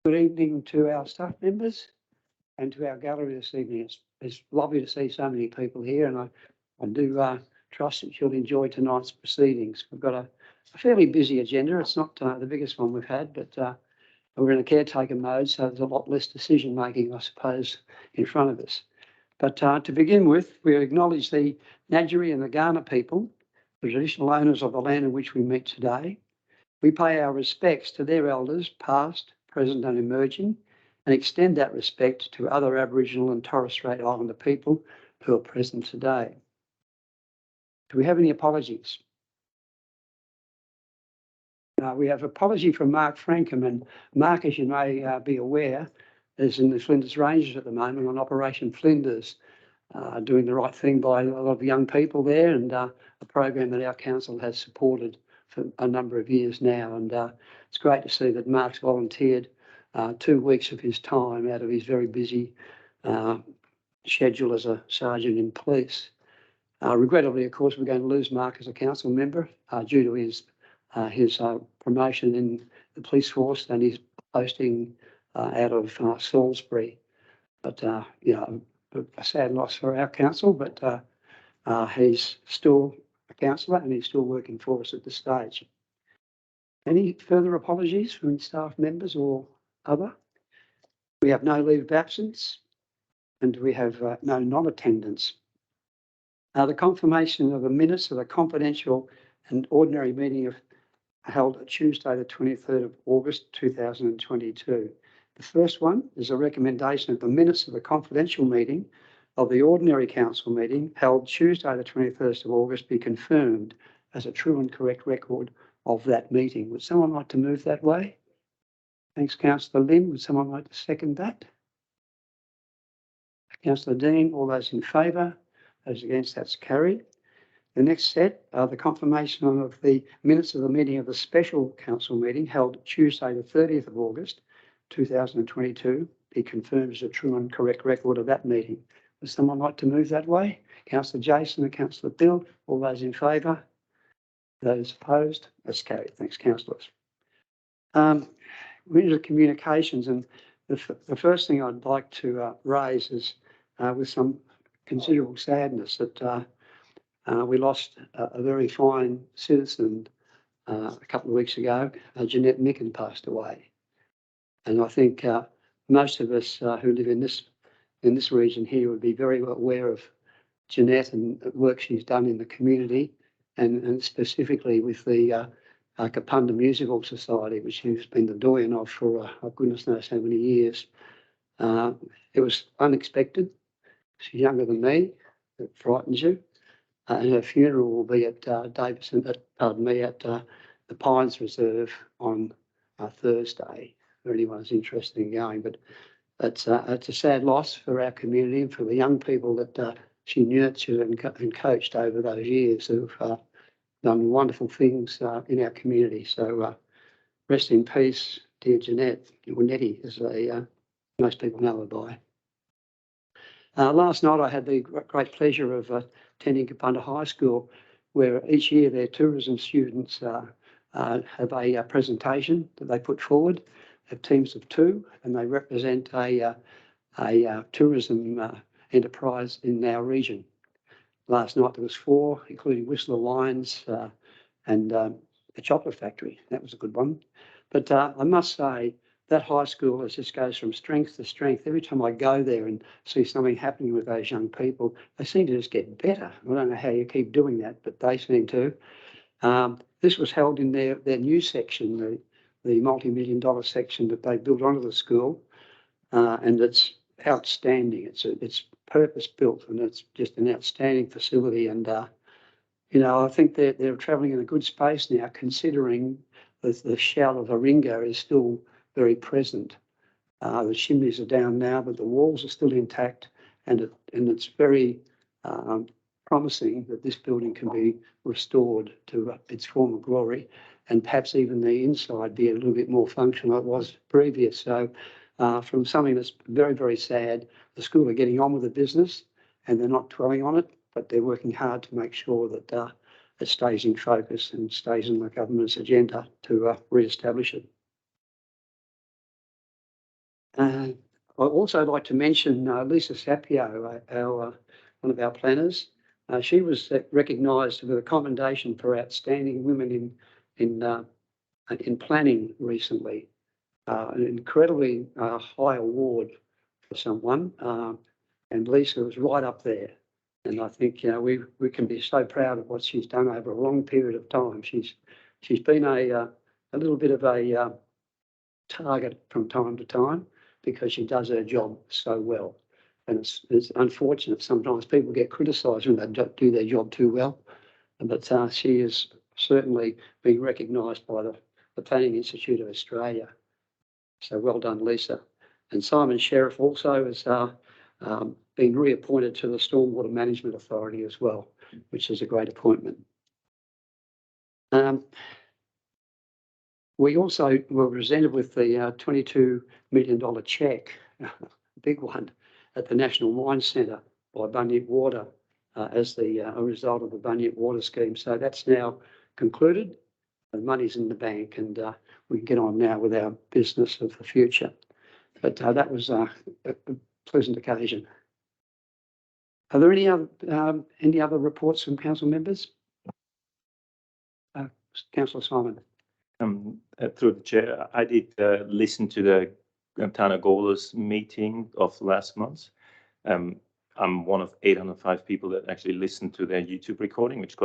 Good evening to our staff members and to our gallery this evening. It's lovely to see so many people here, and I do trust that you'll enjoy tonight's proceedings. We've got a fairly busy agenda. It's not the biggest one we've had, but we're in a caretaker mode, so there's a lot less decision making, I suppose, in front of us. But to begin with, we acknowledge the Ngadjuri and the Kaurna people, the traditional owners of the land in which we meet today. We pay our respects to their elders, past, present and emerging, and extend that respect to other Aboriginal and Torres Strait Islander people who are present today. Do we have any apologies? We have apology from Mark Frankham, and Mark, as you may be aware, is in the Flinders Ranges at the moment on Operation Flinders, doing the right thing by a lot of young people there, and a program that our council has supported for a number of years now. And it's great to see that Mark's volunteered 2 weeks of his time out of his very busy schedule as a sergeant in police. Regrettably, of course, we're going to lose Mark as a council member due to his promotion in the police force and his posting out of Salisbury. But, a sad loss for our council, but he's still a councillor and he's still working for us at this stage. Any further apologies from staff members or other? We have no leave of absence and we have no non-attendance. The confirmation of the minutes of the confidential and ordinary meeting held Tuesday the 23rd of August 2022. The first one is a recommendation of the minutes of the confidential meeting of the ordinary council meeting held Tuesday the 21st of August be confirmed as a true and correct record of that meeting. Would someone like to move that way? Thanks, Councillor Lim. Would someone like to second that? Councillor Dean, all those in favour? Those against, that's carried. The next set are the confirmation of the minutes of the meeting of the special council meeting held Tuesday the 30th of August 2022 be confirmed as a true and correct record of that meeting. Would someone like to move that way? Councillor Jason and Councillor Bill, all those in favour? Those opposed? That's carried. Thanks, councillors. We're into communications, and the first thing I'd like to raise is with some considerable sadness that we lost a very fine citizen a couple of weeks ago. Jeanette Micken passed away, and I think most of us who live in this region here would be very well aware of Jeanette and the work she's done in the community, and specifically with the Kapunda Musical Society, which she's been the doyen of for goodness knows how many years. It was unexpected. She's younger than me. It frightens you. And her funeral will be at at the Pines Reserve on Thursday, for anyone who's interested in going. But it's a sad loss for our community and for the young people that she nurtured and coached over those years who've done wonderful things in our community. So rest in peace, dear Jeanette, or Nettie, as most people know her by. Last night I had the great pleasure of attending Kapunda High School, where each year their tourism students have a presentation that they put forward. They have teams of 2, and they represent a tourism enterprise in our region. Last night there was 4, including Whistler Wines and a chocolate factory. That was a good one. But I must say that high school just goes from strength to strength. Every time I go there and see something happening with those young people, they seem to just get better. I don't know how you keep doing that, but they seem to. This was held in their new section, the multi-million-dollar section that they built onto the school, and it's outstanding. It's purpose-built, and it's just an outstanding facility. And I think they're travelling in a good space now, considering the shout of Aringa is still very present. The chimneys are down now, but the walls are still intact, and it's very promising that this building can be restored to its former glory, and perhaps even the inside be a little bit more functional than it was previous. So from something that's very, very sad, the school are getting on with the business and they're not dwelling on it, but they're working hard to make sure that it stays in focus and stays in the government's agenda to re-establish it. I'd also like to mention Lisa Sapio, one of our planners. She was recognised with a commendation for outstanding women in planning recently. An incredibly high award for someone, and Lisa was right up there. And I think we can be so proud of what she's done over a long period of time. She's been a little bit of a target from time to time because she does her job so well. And it's unfortunate sometimes people get criticised when they don't do their job too well. But she is certainly being recognised by the Planning Institute of Australia. So well done, Lisa. And Simon Sheriff also has been reappointed to the Stormwater Management Authority as well, which is a great appointment. We also were presented with the $22 million cheque, a big one, at the National Wine Centre by Bunyip Water as a result of the Bunyip Water scheme. So that's now concluded. The money's in the bank, and we can get on now with our business of the future. But that was a pleasant occasion. Are there any other reports from council members? Councillor Simon. Through the chair, I did listen to the Tana Gola's meeting of last month. I'm one of 805 people that actually listened to their YouTube recording, which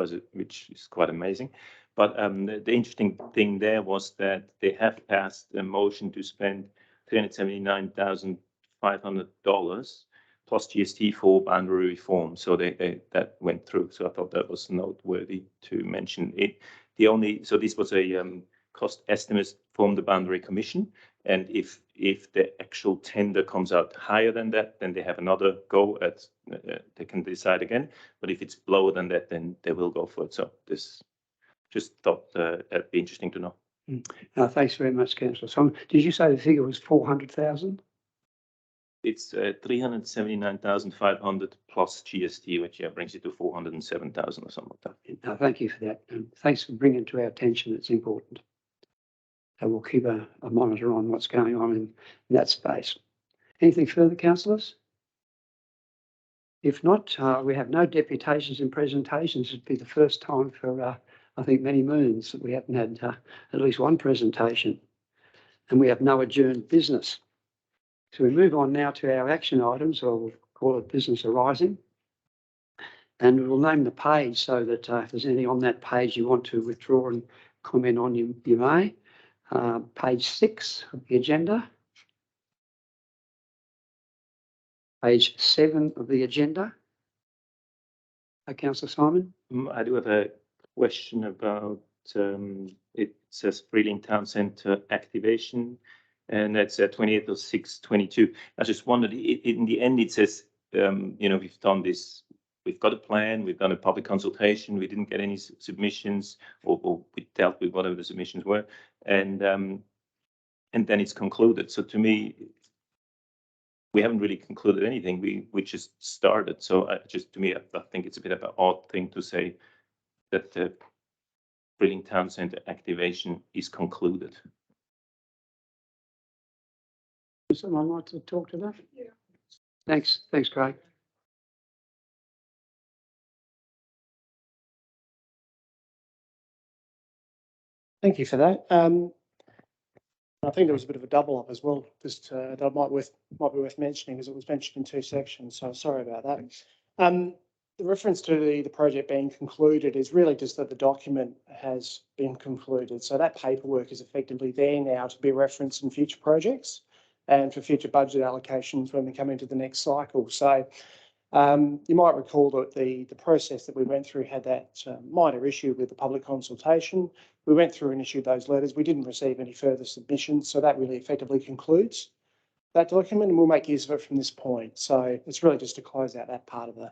is quite amazing. But the interesting thing there was that they have passed a motion to spend $379,500 plus GST for boundary reform. So that went through. So I thought that was noteworthy to mention it. So this was a cost estimate from the Boundary Commission, and if the actual tender comes out higher than that, then they have another go at. They can decide again. But if it's lower than that, then they will go for it. So this just thought that'd be interesting to know. Thanks very much, Councillor Simon. Did you say the figure was 400,000? It's 379,500 plus GST, which brings it to 407,000 or something like that. Thank you for that, and thanks for bringing it to our attention. It's important. So we'll keep a monitor on what's going on in that space. Anything further, councillors? If not, we have no deputations and presentations. It'd be the first time for, I think, many moons that we haven't had at least one presentation. And we have no adjourned business. So we move on now to our action items, or we'll call it business arising. And we'll name the page so that if there's anything on that page you want to withdraw and comment on, you may. Page 6 of the agenda. Page 7 of the agenda. Councillor Simon? I do have a question about, it says Freeling Town Centre activation, and that's 28th of 6/22. I just wondered, in the end it says, we've done this, we've got a plan, we've done a public consultation, we didn't get any submissions, or we dealt with whatever the submissions were, and then it's concluded. So to me, we haven't really concluded anything. We just started. So I think it's a bit of an odd thing to say that the Freeling Town Centre activation is concluded. Would someone like to talk to that? Yeah. Thanks, Craig. Thank you for that. I think there was a bit of a double up as well, just that might be worth mentioning, as it was mentioned in two sections. So sorry about that. The reference to the project being concluded is really just that the document has been concluded. So that paperwork is effectively there now to be referenced in future projects and for future budget allocations when we come into the next cycle. So you might recall that the process that we went through had that minor issue with the public consultation. We went through and issued those letters. We didn't receive any further submissions, so that really effectively concludes that document, and we'll make use of it from this point. So it's really just to close out that part of the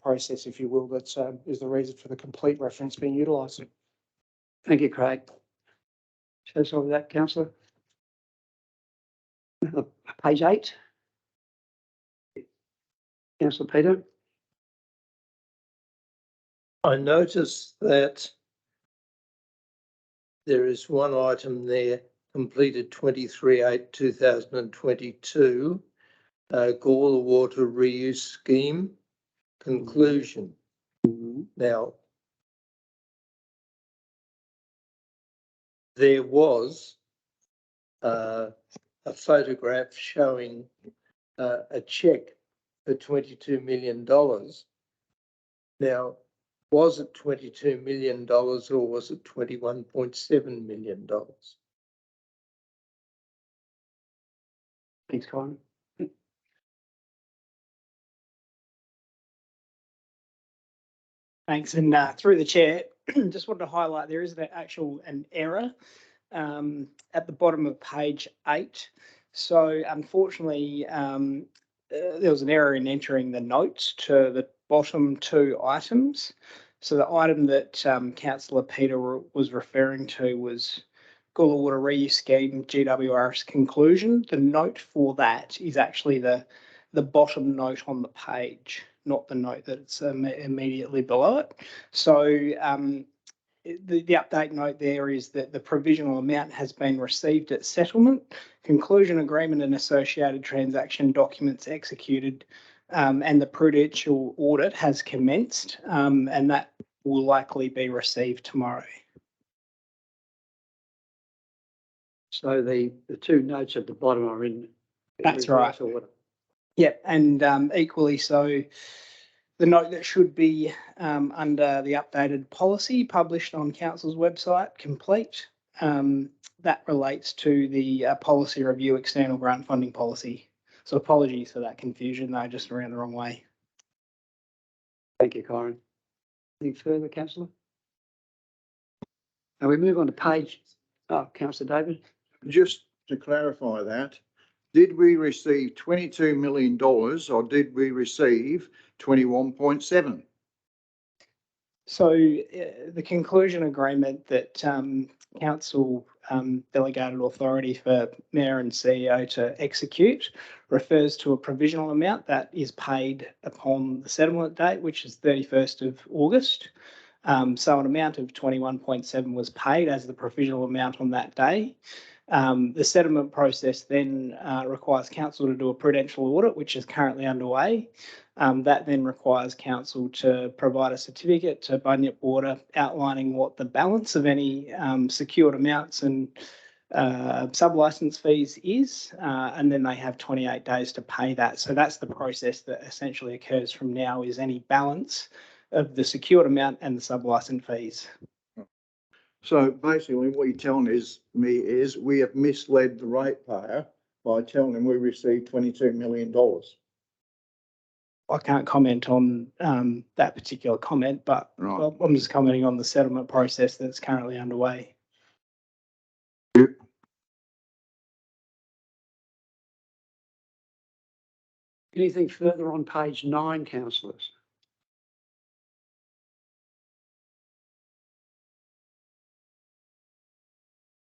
process, if you will, that is the reason for the complete reference being utilised. Thank you, Craig. Shows all that, councillor. Page 8. Councillor Peter. I noticed that there is one item there completed 23/8/2022, Gawler Water Reuse Scheme conclusion. Now, there was a photograph showing a cheque for $22 million. Now, was it $22 million or was it $21.7 million? Thanks, Colin. Thanks, and through the chair, just wanted to highlight there is an error at the bottom of page 8. So unfortunately, there was an error in entering the notes to the bottom 2 items. So the item that Councillor Peter was referring to was Gawler Water Reuse Scheme GWRS conclusion. The note for that is actually the bottom note on the page, not the note that's immediately below it. So the update note there is that the provisional amount has been received at settlement, conclusion agreement and associated transaction documents executed, and the prudential audit has commenced, and that will likely be received tomorrow. So the 2 notes at the bottom are in. That's right. Order. Yep, and equally so, the note that should be under the updated policy published on Council's website, complete, that relates to the policy review external grant funding policy. So apologies for that confusion, though, just around the wrong way. Thank you, Corin. Anything further, Councillor? Now we move on to page. Oh, Councillor David. Just to clarify that, did we receive $22 million or did we receive 21.7? So the conclusion agreement that Council delegated authority for Mayor and CEO to execute refers to a provisional amount that is paid upon the settlement date, which is 31st of August. So an amount of 21.7 was paid as the provisional amount on that day. The settlement process then requires Council to do a prudential audit, which is currently underway. That then requires Council to provide a certificate to Bunyip Water outlining what the balance of any secured amounts and sub-licence fees is, and then they have 28 days to pay that. So that's the process that essentially occurs from now, is any balance of the secured amount and the sub-licence fees. So basically what you're telling me is we have misled the ratepayer by telling them we received $22 million. I can't comment on that particular comment, but Right. I'm just commenting on the settlement process that's currently underway. Anything further on page 9, councillors?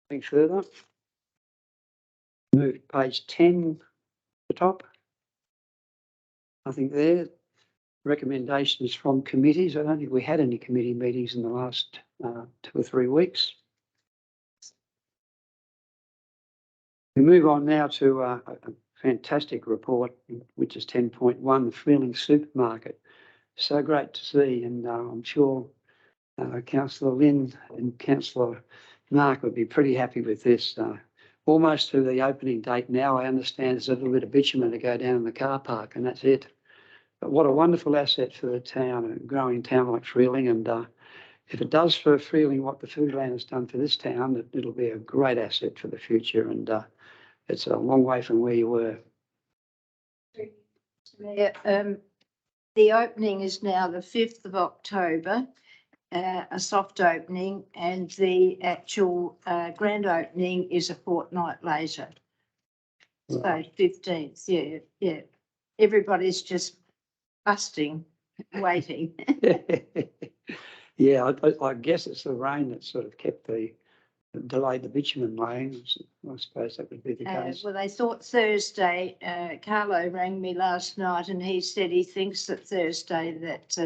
Anything further? Move to page 10, the top. Nothing there. Recommendations from committees. I don't think we had any committee meetings in the last 2 or 3 weeks. We move on now to a fantastic report, which is 10.1, the Freeling Supermarket. So great to see, and I'm sure Councillor Lynn and Councillor Mark would be pretty happy with this. Almost to the opening date now, I understand there's a little bit of bitumen to go down in the car park, and that's it. But what a wonderful asset for the town, a growing town like Freeling. And if it does for Freeling what the Foodland has done for this town, it'll be a great asset for the future. And it's a long way from where you were. The opening is now the 5th of October, a soft opening, and the actual grand opening is a fortnight later. So 15th, yeah. Everybody's just busting, waiting. Yeah, I guess it's the rain that sort of delayed the bitumen laying. I suppose that would be the case. Well, they thought Thursday. Carlo rang me last night, and he said he thinks that Thursday that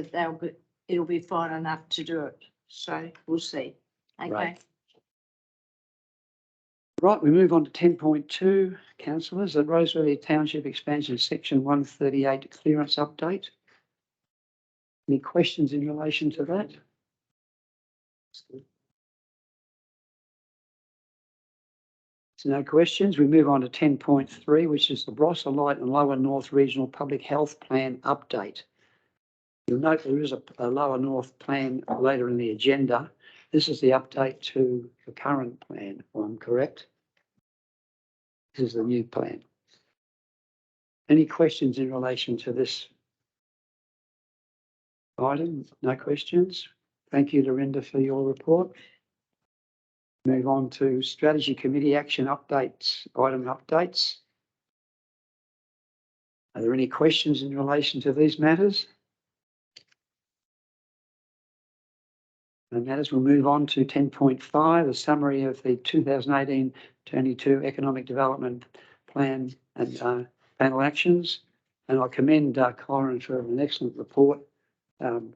it'll be fine enough to do it. So we'll see. Okay. Right, we move on to 10.2, councillors, the Rosebery Township Expansion Section 138 clearance update. Any questions in relation to that? So no questions. We move on to 10.3, which is the Barossa Light and Lower North Regional Public Health Plan update. You'll note there is a Lower North plan later in the agenda. This is the update to the current plan, if I'm correct. This is the new plan. Any questions in relation to this item? No questions. Thank you, Dorinda, for your report. Move on to Strategy Committee action updates, item updates. Are there any questions in relation to these matters? No matters. We'll move on to 10.5, a summary of the 2018-22 Economic Development Plan and panel actions. And I commend Kyron for an excellent report, outlining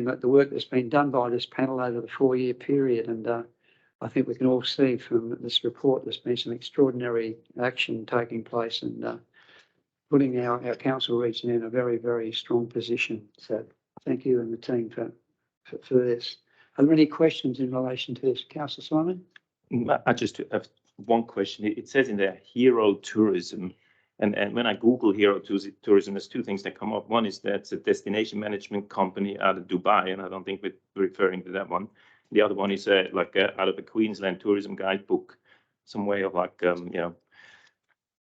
that the work that's been done by this panel over the 4-year period. And I think we can all see from this report there's been some extraordinary action taking place and putting our council region in a very, very strong position. So thank you and the team for this. Are there any questions in relation to this? Councillor Simon? I just have one question. It says in there hero tourism. And when I Google hero tourism, there's two things that come up. One is that it's a destination management company out of Dubai, and I don't think we're referring to that one. The other one is out of the Queensland Tourism Guidebook, some way of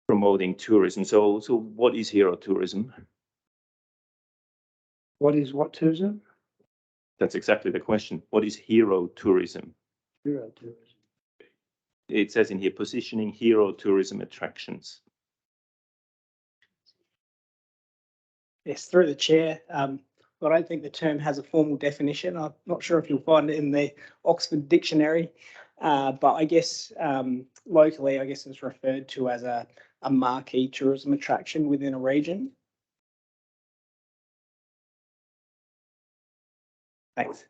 promoting tourism. So what is hero tourism? What is what tourism? That's exactly the question. What is hero tourism? Hero tourism. It says in here, positioning hero tourism attractions. Yes, through the chair. I don't think the term has a formal definition. I'm not sure if you'll find it in the Oxford Dictionary, but I guess locally, I guess it's referred to as a marquee tourism attraction within a region. Thanks.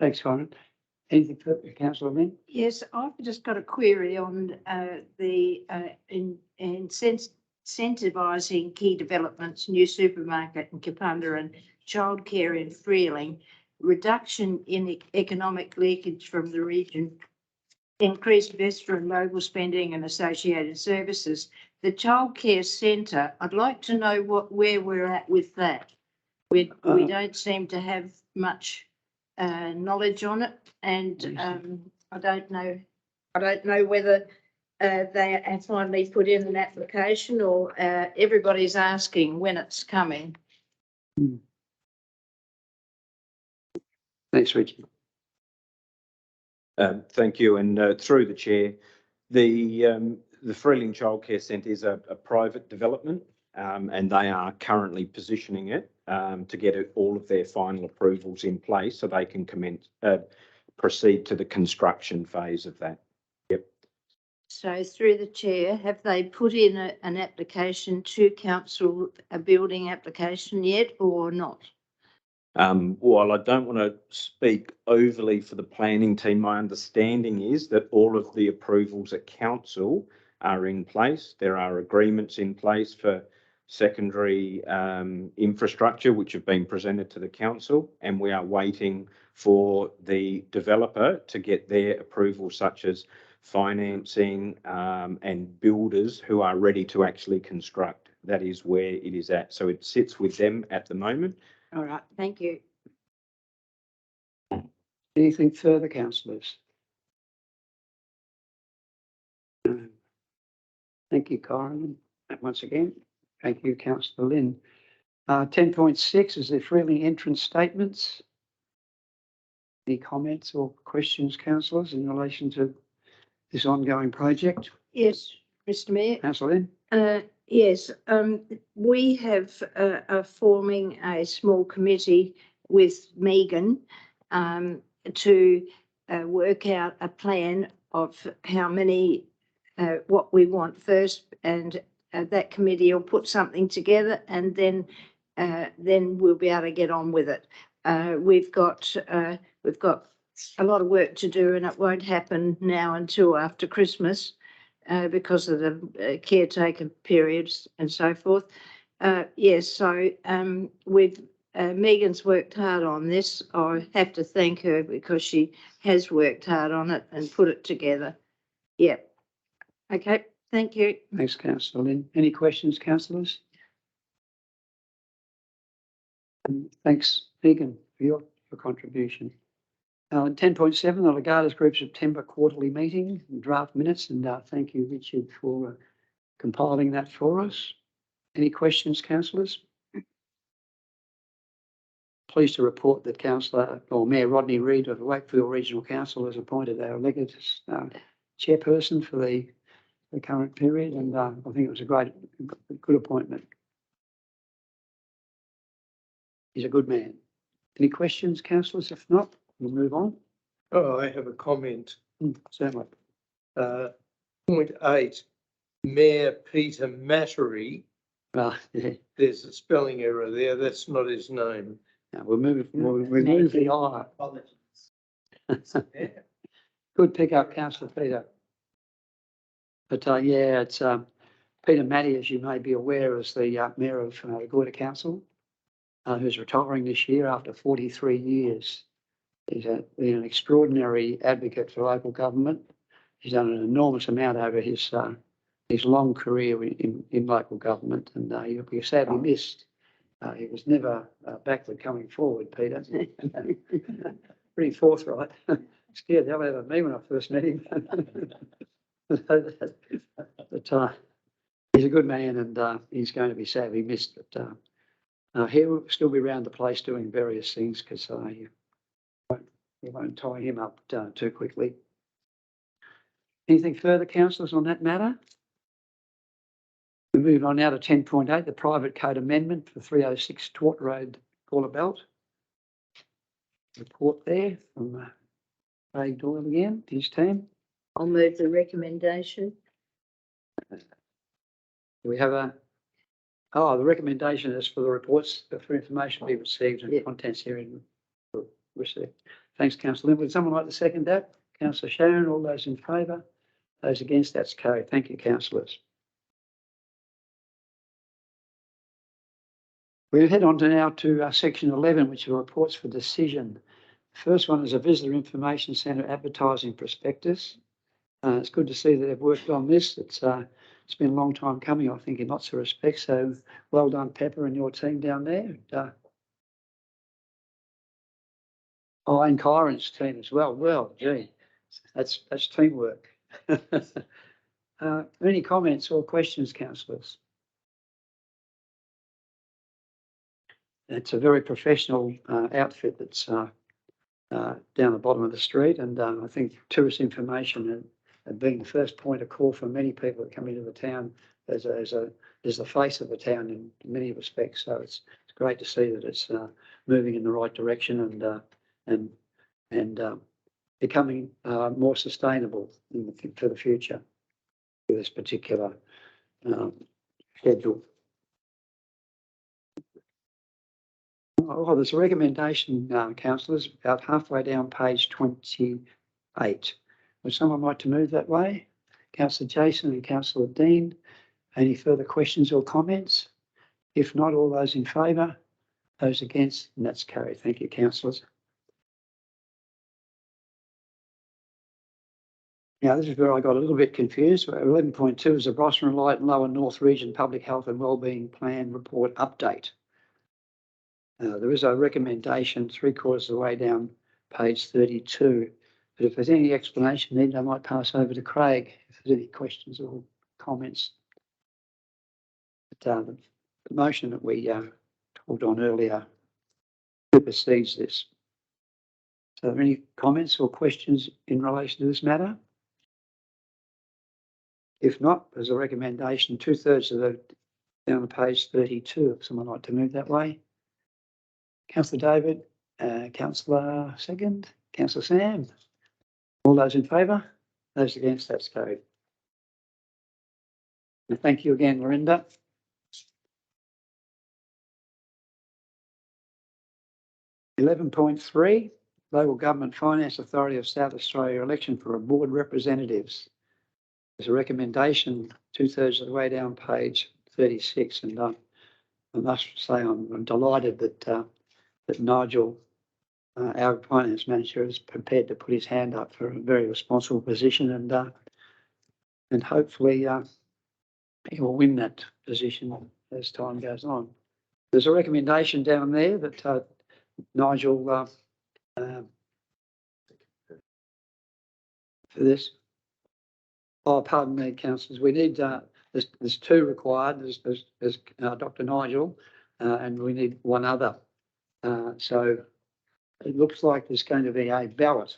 Thanks, Kyron. Anything further, Councillor Lynn? Yes, I've just got a query on the incentivising key developments, new supermarket in Kapunda and childcare in Freeling, reduction in economic leakage from the region, increased investor and local spending and associated services. The childcare centre, I'd like to know where we're at with that. We don't seem to have much knowledge on it, and I don't know whether they have finally put in an application or everybody's asking when it's coming. Thanks, Richie. Thank you, and through the chair, the Freeling Childcare Centre is a private development, and they are currently positioning it to get all of their final approvals in place so they can proceed to the construction phase of that. Yep. So through the chair, have they put in an application to council, a building application yet or not? While I don't want to speak overly for the planning team, my understanding is that all of the approvals at council are in place. There are agreements in place for secondary infrastructure which have been presented to the council, and we are waiting for the developer to get their approval, such as financing and builders who are ready to actually construct. That is where it is at. So it sits with them at the moment. All right, thank you. Anything further, councillors? Thank you, Kyron. Once again, thank you, Councillor Lynn. 10.6 is the Freeling entrance statements. Any comments or questions, councillors, in relation to this ongoing project? Yes, Mr. Mayor. Councillor Lynn? Yes, we have are forming a small committee with Megan to work out a plan of how many, what we want first, and that committee will put something together, and then then we'll be able to get on with it. We've got a lot of work to do, and it won't happen now until after Christmas because of the caretaker periods and so forth. Yes, so we've Megan's worked hard on this. I have to thank her because she has worked hard on it and put it together. Yep. Okay, thank you. Thanks, councillor Lynn. Any questions, councillors? And thanks, Megan, for your contribution. 10.7, the Legatus Group September quarterly meeting, draft minutes, and thank you, Richard, for compiling that for us. Any questions, councillors? Pleased to report that Councillor or Mayor Rodney Reid of the Wakefield Regional Council has appointed our Legatus chairperson for the current period, and I think it was a good appointment. He's a good man. Any questions, councillors? If not, we'll move on. Oh, I have a comment. Certainly. Point 8, Mayor Peter Mattery. Yeah. There's a spelling error there. That's not his name. Now we'll remove the I. Good pick up, Councillor Peter. But yeah, it's Peter Matty, as you may be aware, is the Mayor of the Goyder Council, who's retiring this year after 43 years. He's been an extraordinary advocate for local government. He's done an enormous amount over his long career in local government, and he'll be sadly missed. He was never backward coming forward, Peter. Pretty forthright. Scared the hell out of me when I first met him. But he's a good man, and he's going to be sadly missed. But he'll still be around the place doing various things because you won't tie him up too quickly. Anything further, councillors, on that matter? We move on now to 10.8, the private code amendment for 306 Twart Road, Gawler Belt. Report there from Craig Doyle again, his team. I'll move the recommendation. Do we have the recommendation is for the reports for information to be received and contents herein received. Thanks, Councillor Lynn. Would someone like to second that? Councillor Sharon, all those in favour? Those against, that's carried. Thank you, councillors. We'll head on now to section 11, which are reports for decision. The first one is a visitor information centre advertising prospectus. It's good to see that they've worked on this. It's been a long time coming, I think, in lots of respects. So well done, Pepper, and your team down there. And Kyron's team as well. Well, gee, that's teamwork. Any comments or questions, councillors? It's a very professional outfit that's down the bottom of the street, and I think tourist information and being the first point of call for many people that come into the town is the face of the town in many respects. So it's great to see that it's moving in the right direction and becoming more sustainable for the future with this particular schedule. Oh, there's a recommendation, councillors, about halfway down page 28. Would someone like to move that way? Councillor Jason and Councillor Dean. Any further questions or comments? If not, all those in favour, those against, and that's carried. Thank you, councillors. Now, this is where I got a little bit confused. 11.2 is the Brosnan Light and Lower North Region Public Health and Wellbeing Plan Report Update. There is a recommendation 3/4 of the way down page 32. But if there's any explanation needed, I might pass over to Craig if there's any questions or comments. But the motion that we talked on earlier supersedes this. So are there any comments or questions in relation to this matter? If not, there's a recommendation 2/3 of the down on page 32. If someone like to move that way. Councillor David, Councillor second, Councillor Sam. All those in favour? Those against, that's carried. And thank you again, Lorinda. 11.3, Local Government Finance Authority of South Australia election for a board representatives. There's a recommendation 2/3 of the way down page 36, and I must say I'm delighted that Nigel, our finance manager, is prepared to put his hand up for a very responsible position, and hopefully he will win that position as time goes on. There's a recommendation down there that Nigel for this. Oh, pardon me, councillors. We need there's two required. There's Dr. Nigel, and we need one other. So it looks like there's going to be a ballot.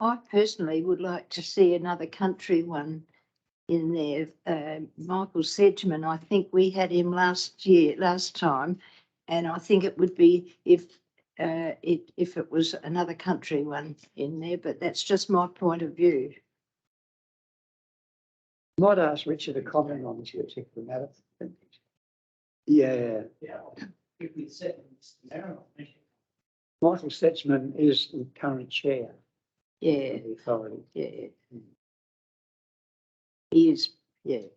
I personally would like to see another country one in there. Michael Sedgman, I think we had him last time, and I think it would be if it was another country one in there, but that's just my point of view. Might ask Richard to comment on this particular matter. Yeah. Michael Sedgman is the current chair Yeah, of the authority. yeah. He is, yeah.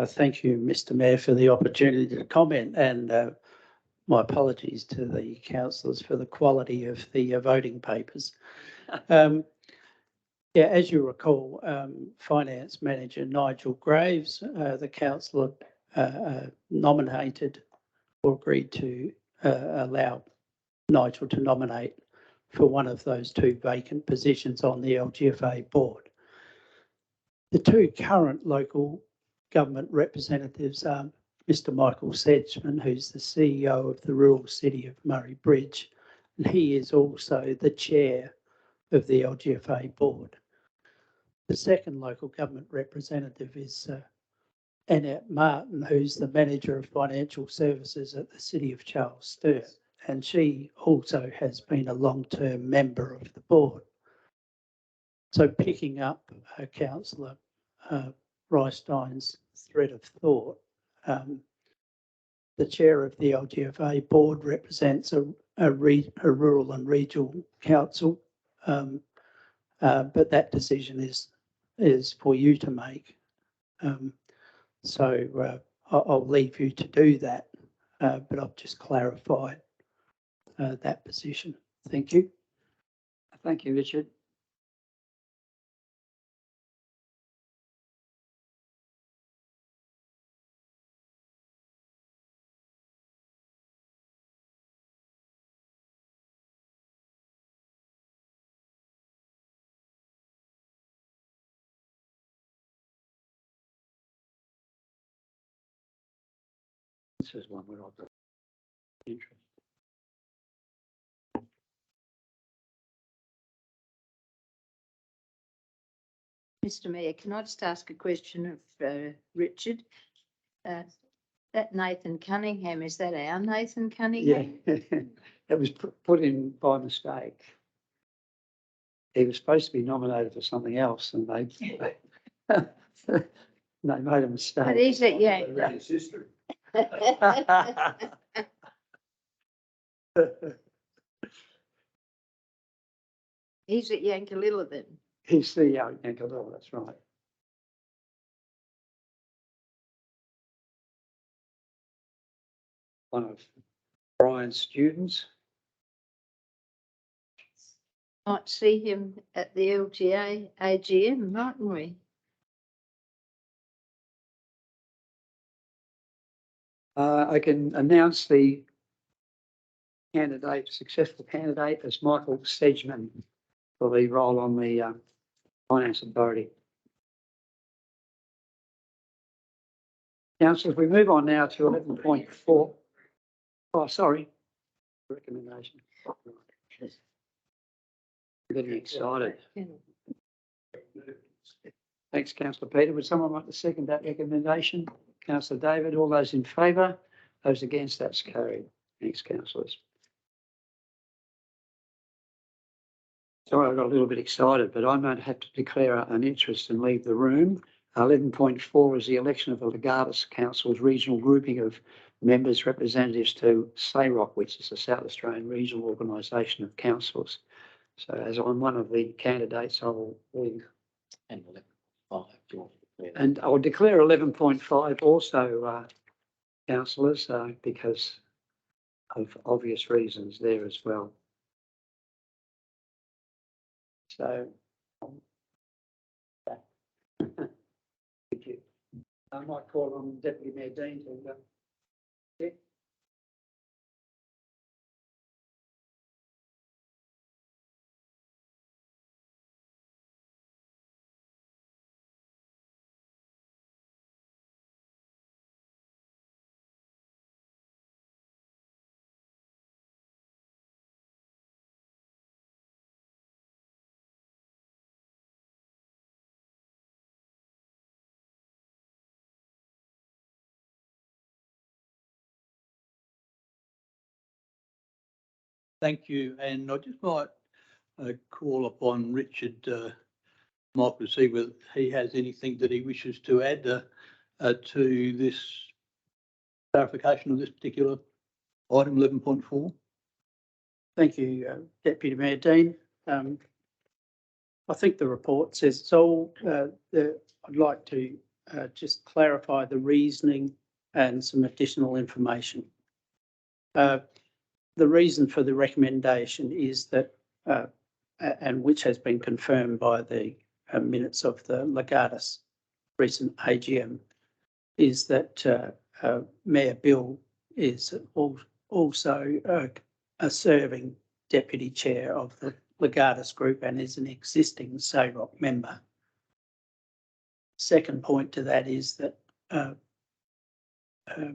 Thank you, Mr. Mayor, for the opportunity to comment, and my apologies to the councillors for the quality of the voting papers. Yeah, as you recall, Finance Manager Nigel Graves, the councillor nominated or agreed to allow Nigel to nominate for one of those two vacant positions on the LGFA board. The two current local government representatives are Mr. Michael Sedgman, who's the CEO of the rural city of Murray Bridge, and he is also the chair of the LGFA board. The second local government representative is Annette Martin, who's the manager of financial services at the city of Charles Sturt, and she also has been a long-term member of the board. So picking up Councillor Rystein's thread of thought, the chair of the LGFA board represents a rural and regional council, but that decision is for you to make. So I'll leave you to do that, but I've just clarified that position. Thank you. Thank you, Richard. This is one where I've got interest. Mr. Mayor, can I just ask a question of Richard? That Nathan Cunningham, is that our Nathan Cunningham? Yeah, it was put in by mistake. He was supposed to be nominated for something else, and they made a mistake. But he's at Yank. He's at Yankalilla then. He's CEO at Yankalilla, that's right. One of Brian's students. Might see him at the LGA AGM, mightn't we? I can announce the successful candidate as Michael Sedgman for the role on the Finance Authority. Councillors, we move on now to 11.4. Oh, sorry. Recommendation. Getting excited. Thanks, Councillor Peter. Would someone like to second that recommendation? Councillor David, all those in favour? Those against, that's carried. Thanks, councillors. Sorry, I got a little bit excited, but I might have to declare an interest and leave the room. 11.4 is the election of the Legatus Council's regional grouping of members representatives to SAROC, which is the South Australian Regional Organisation of Councils. So as I'm one of the candidates, I will leave. And 11.5. And I'll declare 11.5 also, councillors, because of obvious reasons there as well. So, thank you. I might call on Deputy Mayor Dean to check. Thank you, and I just might call upon Richard Michael to see whether he has anything that he wishes to add to this clarification of this particular item 11.4. Thank you, Deputy Mayor Dean. I think the report says it's all. I'd like to just clarify the reasoning and some additional information. The reason for the recommendation is that, and which has been confirmed by the minutes of the Legatus recent AGM, is that Mayor Bill is also a serving deputy chair of the Legatus Group and is an existing SAROC member. Second point to that is that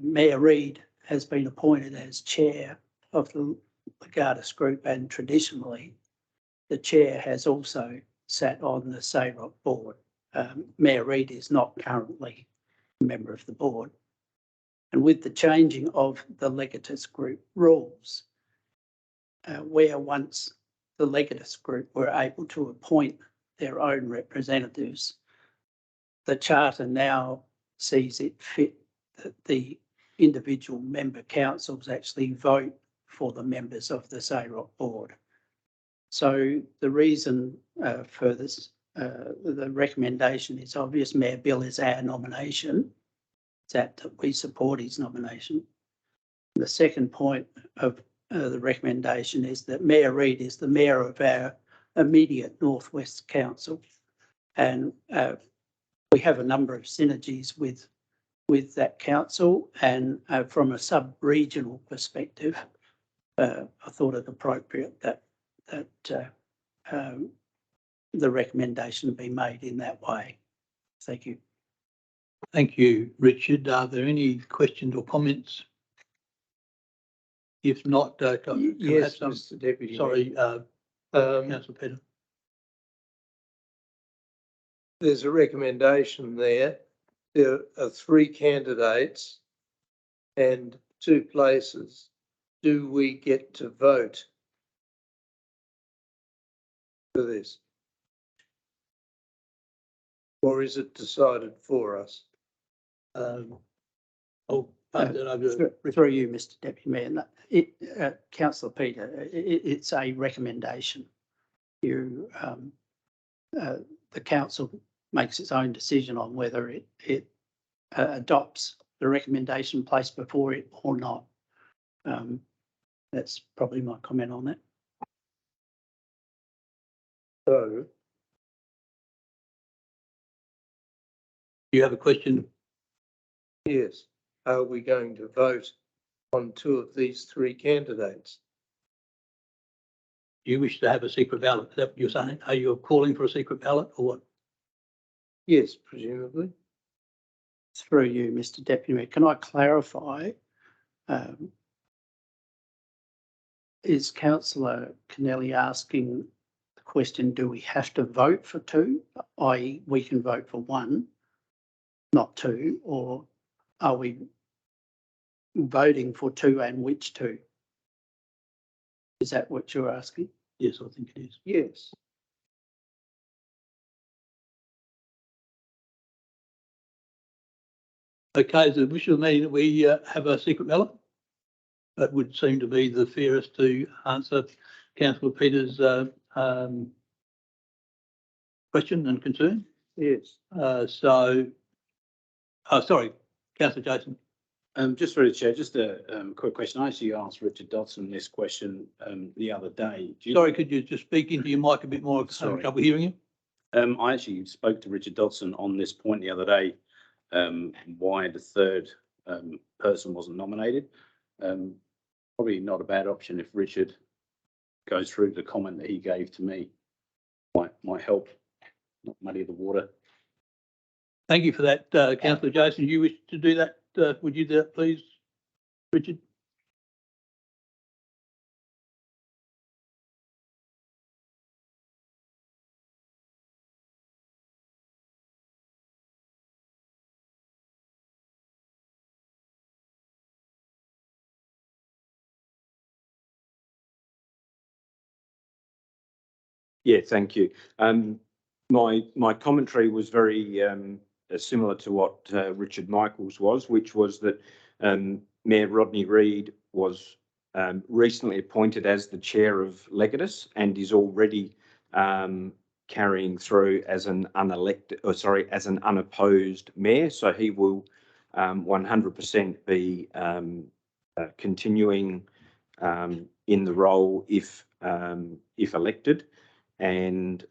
Mayor Reid has been appointed as chair of the Legatus Group, and traditionally the chair has also sat on the SAROC board. Mayor Reid is not currently a member of the board. And with the changing of the Legatus Group rules, where once the Legatus Group were able to appoint their own representatives, the charter now sees it fit that the individual member councils actually vote for the members of the SAROC board. So the reason for this, the recommendation is obvious. Mayor Bill is our nomination. It's that we support his nomination. The second point of the recommendation is that Mayor Reid is the mayor of our immediate Northwest Council, and we have a number of synergies with that council, and from a sub-regional perspective, I thought it appropriate that the recommendation be made in that way. Thank you. Thank you, Richard. Are there any questions or comments? If not, can I have Yes, some? Mr Deputy. Sorry, Councillor Peter. There's a recommendation there. There are 3 candidates and 2 places. Do we get to vote for this? Or is it decided for us? Through you, Mr Deputy Mayor. Councillor Peter, it's a recommendation. You, the council makes its own decision on whether it adopts the recommendation placed before it or not. That's probably my comment on that. So, you have a question? yes, are we going to vote on 2 of these 3 candidates? Do you wish to have a secret ballot? Is that what you're saying? Are you calling for a secret ballot or what? Yes, presumably. Through you, Mr Deputy Mayor, can I clarify? Is Councillor Kennelly asking the question, do we have to vote for 2, i.e. we can vote for 1, not 2, or are we voting for 2 and which 2? Is that what you're asking? Yes, I think it is. Yes. Okay, so wish of me that we have a secret ballot. That would seem to be the fairest to answer councillor Peter's question and concern. Yes. Sorry, councillor Jason. Just for the chair, just a quick question. I actually asked Richard Dodson this question the other day. Sorry, could you just speak into your mic a bit more? I'm having Sorry. trouble hearing you. I actually spoke to Richard Dodson on this point the other day, why the third person wasn't nominated. Probably not a bad option if Richard goes through the comment that he gave to me. Might help not muddy the water. Thank you for that, councillor Jason. You wish to do that? Would you do that, please, Richard? Yeah, thank you. My commentary was very similar to what Richard Michaels was, which was that Mayor Rodney Reed was recently appointed as the chair of Legatus and is already carrying through as an as an unopposed mayor. So he will 100% be continuing in the role if elected. And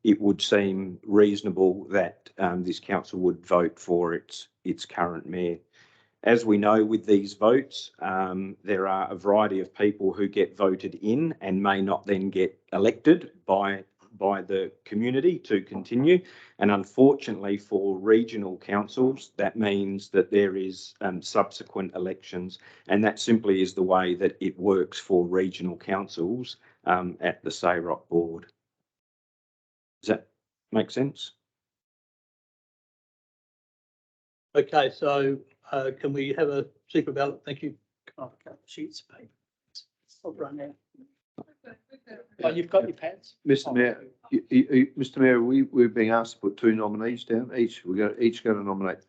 it would seem reasonable that this council would vote for its current mayor. As we know, with these votes, there are a variety of people who get voted in and may not then get elected by the community to continue. And unfortunately for regional councils, that means that there is subsequent elections, and that simply is the way that it works for regional councils at the SAROC board. Does that make sense? Okay, so can we have a secret ballot? Thank you. Oh, a couple of sheets of paper. I'll run out. Oh, you've got your pads? Mr. Mayor, Mr. Mayor, we're being asked to put two nominees down each. We're each going to nominate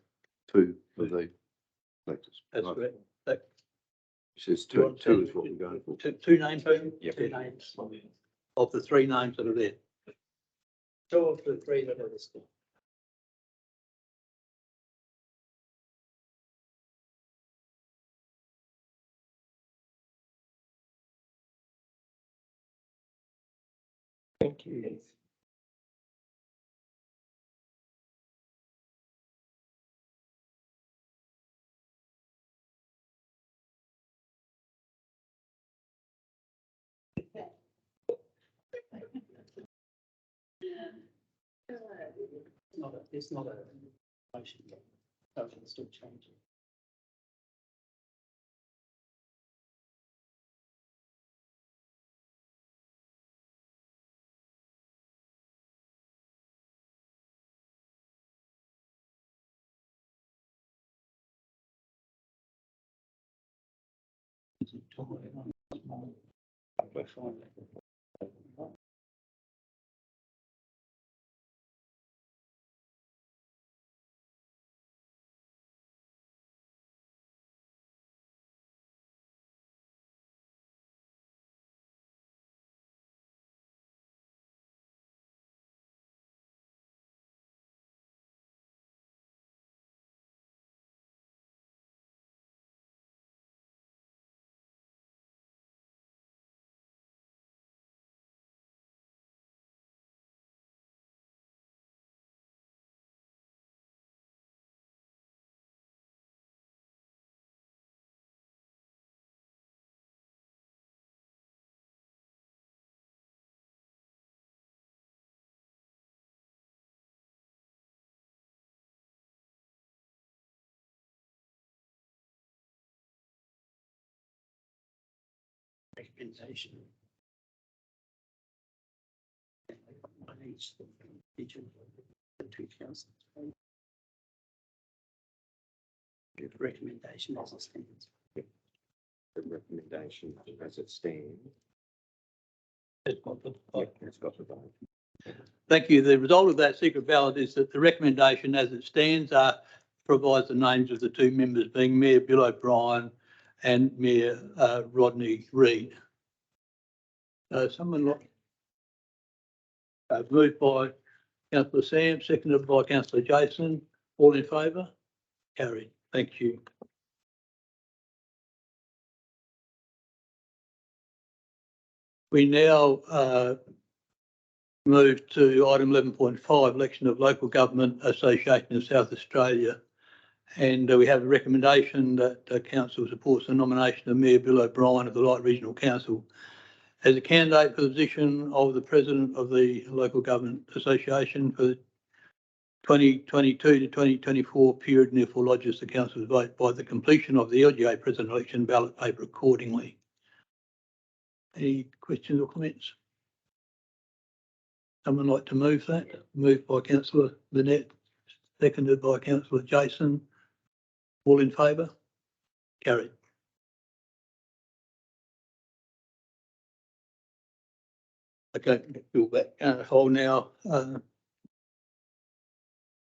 two of the electors. That's Right. correct. It says two is what we're going for. Two names, Yep. Two names. of the three names that are there. Two of the three that are listed. Thank you. It's not a motion yet, so we can still change it. We're fine. Recommendation. On each of the two councils. The recommendation as it stands. The recommendation as it stands It's got the vote. Thank you. The result of that secret ballot is that the recommendation as it stands provides the names of the two members being Mayor Bill O'Brien and Mayor Rodney Reed. Someone like moved by Councillor Sam, seconded by Councillor Jason. All in favour? Carried. Thank you. We now move to item 11.5, election of Local Government Association of South Australia. And we have a recommendation that council supports the nomination of Mayor Bill O'Brien of the Light Regional Council as a candidate for the position of the President of the Local Government Association for the 2022 to 2024 period, and therefore lodges the council's vote by the completion of the LGA President election ballot paper accordingly. Any questions or comments? Someone like to move that? Moved by Councillor Burnett, seconded by Councillor Jason. All in favour? Carried. Okay, Bill back. I'll now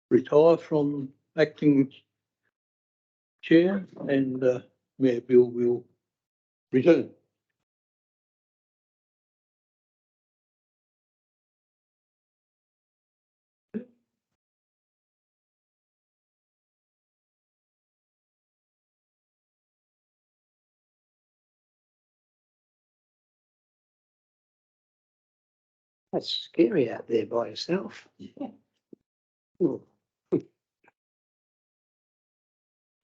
retire from acting chair, and Mayor Bill will return. That's scary out there by yourself. Yeah.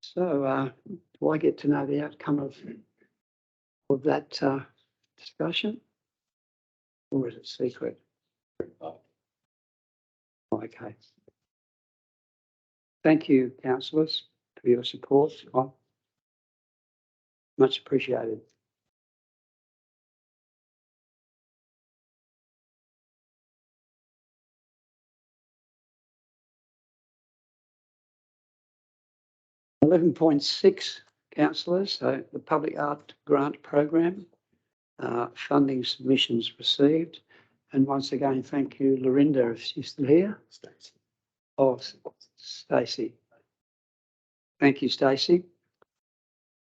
So, do I get to know the outcome of that discussion, or is it secret? Okay. Thank you, councillors, for your support. Much appreciated. (11.6) councillors, so the Public Art Grant Program, funding submissions received. And once again, thank you, Lorinda, if she's still here. Stacey. Oh, Stacey. Thank you, Stacey.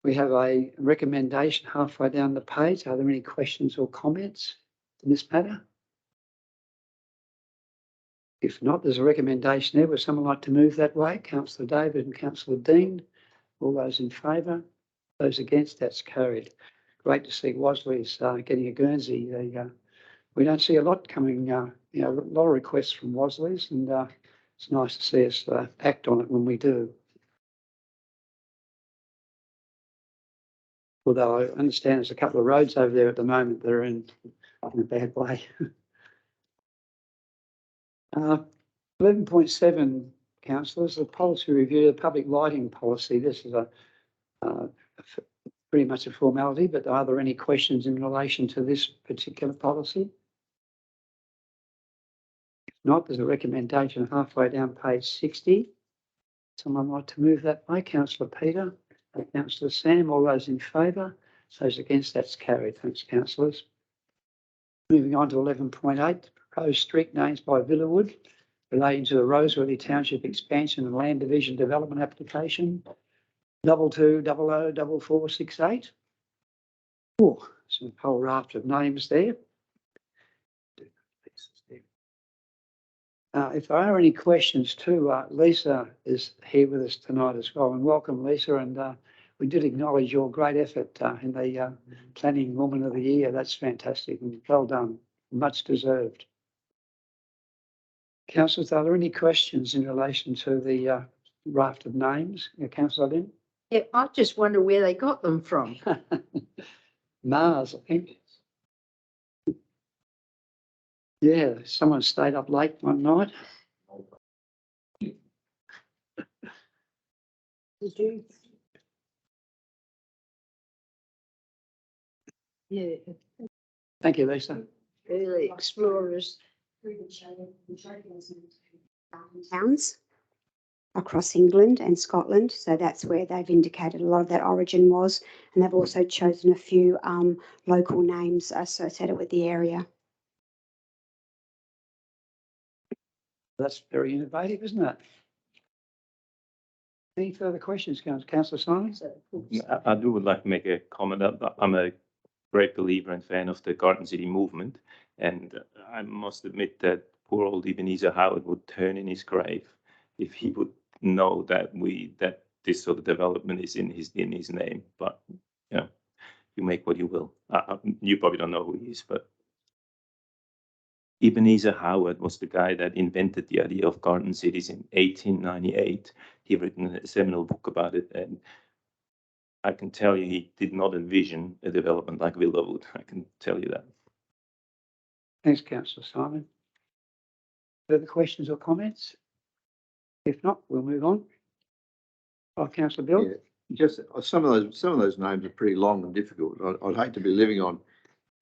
We have a recommendation halfway down the page. Are there any questions or comments in this matter? If not, there's a recommendation there. Would someone like to move that way? Councillor David and Councillor Dean. All those in favour? Those against? That's carried. Great to see Wasleys getting a Guernsey. We don't see a lot coming, a lot of requests from Wasleys, and it's nice to see us act on it when we do. Although I understand there's a couple of roads over there at the moment that are in a bad way. 11.7, councillors, the policy review of the public lighting policy. This is pretty much a formality, but are there any questions in relation to this particular policy? If not, there's a recommendation halfway down page 60. Someone like to move that way? Councillor Peter and Councillor Sam. All those in favour? Those against? That's carried. Thanks, councillors. Moving on to 11.8, proposed street names by Villawood relating to the Roseworthy Township expansion and land division development application 22004468. Oh, some whole raft of names there. If there are any questions too, Lisa is here with us tonight as well, and welcome, Lisa. And we did acknowledge your great effort in the Planning Woman of the Year. That's fantastic and well done, much deserved. Councillors, are there any questions in relation to the raft of names? Councillor Lynn? Yeah, I just wonder where they got them from. Mars, I think. Yeah, someone stayed up late one night. Did you? Yeah, Thank you, Lisa. early explorers. Towns across England and Scotland. So that's where they've indicated a lot of that origin was. And they've also chosen a few local names associated with the area. That's very innovative, isn't it? Any further questions, Councillor Simons? I would like to make a comment. I'm a great believer and fan of the Garden City movement, and I must admit that poor old Ebenezer Howard would turn in his grave if he would know that this sort of development is in his name. But you know, you make what you will. You probably don't know who he is, but Ebenezer Howard was the guy that invented the idea of garden cities in 1898. He written a seminal book about it, and I can tell you he did not envision a development like Wilderwood. I can tell you that. Thanks, Councillor Simon. Further questions or comments? If not, we'll move on. Councillor Bill? Yeah, just some of those names are pretty long and difficult. I'd hate to be living on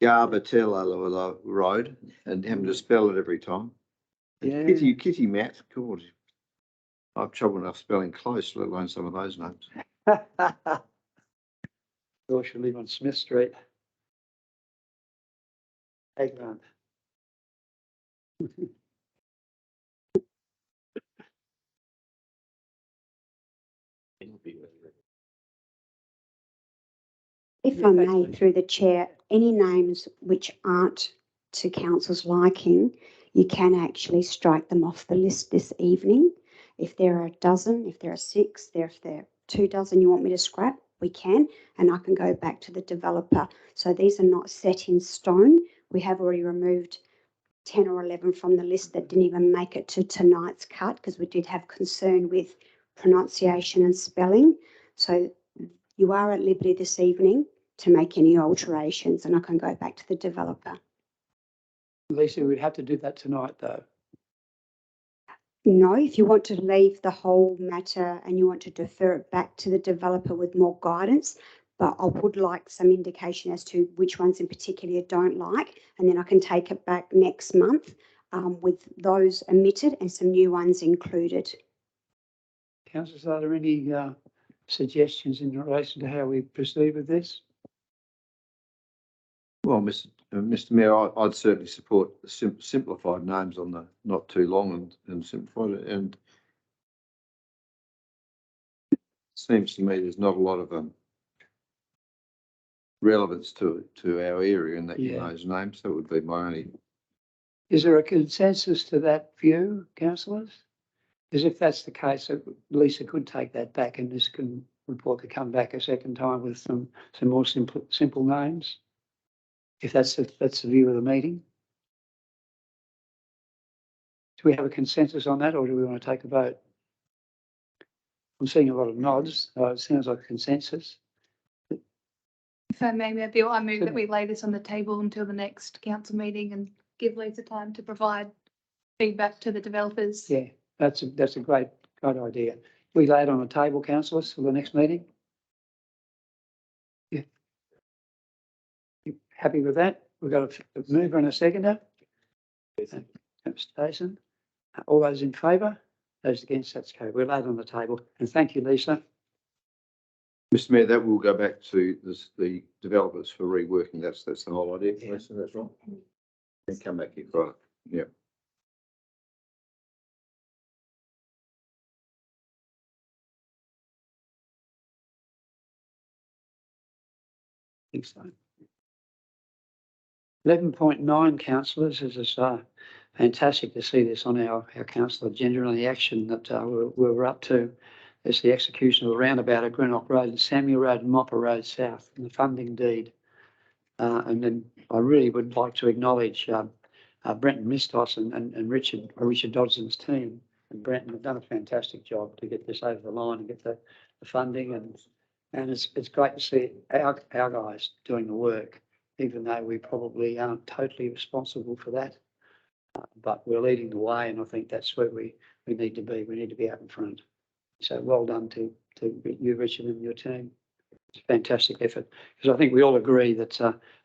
Garbatella Road and having to spell it every time. Yeah. Kitty Matt, God, I've trouble enough spelling close, let alone some of those names. Or should live on Smith Street. Eggplant. If I may, through the chair, any names which aren't to council's liking, you can actually strike them off the list this evening. If there are a dozen, if there are 6, if there are 2 dozen you want me to scrap, we can, and I can go back to the developer. So these are not set in stone. We have already removed 10 or 11 from the list that didn't even make it to tonight's cut because we did have concern with pronunciation and spelling. So you are at liberty this evening to make any alterations, and I can go back to the developer. Lisa, we'd have to do that tonight, though. No, if you want to leave the whole matter and you want to defer it back to the developer with more guidance, but I would like some indication as to which ones in particular you don't like, and then I can take it back next month with those omitted and some new ones included. Councillors, are there any suggestions in relation to how we proceed with this? Well, Mr. Mayor, I'd certainly support simplified names on the not too long and simplified it. And it seems to me there's not a lot of relevance to our area in those names. That would be my only. Is there a consensus to that view, councillors? Because if that's the case, Lisa could take that back and this can report to come back a second time with some more simple names. If that's the view of the meeting. Do we have a consensus on that, or do we want to take a vote? I'm seeing a lot of nods. It sounds like a consensus. If I may, Bill, I move that we lay this on the table until the next council meeting and give Lisa time to provide feedback to the developers. Yeah, that's a great idea. We lay it on the table, councillors, for the next meeting. Yeah. You happy with that? We've got a mover and a seconder. Jason, all those in favour? Those against, that's okay. We'll lay it on the table. And thank you, Lisa. Mr. Mayor, that will go back to the developers for reworking. That's the whole idea. Yeah. Lisa, that's right. And come back here, right? Yeah. I think so. 11.9 councillors, it's fantastic to see this on our council agenda and the action that we're up to. It's the execution of the roundabout at Greenock Road and Samuel Road and Mopper Road South and the funding deed. And then I really would like to acknowledge Brenton Mistos and Richard Dodson's team. And Brenton have done a fantastic job to get this over the line and get the funding, and it's great to see our guys doing the work, even though we probably aren't totally responsible for that. But we're leading the way, and I think that's where we need to be. We need to be out in front. So well done to you, Richard, and your team. It's a fantastic effort, because I think we all agree that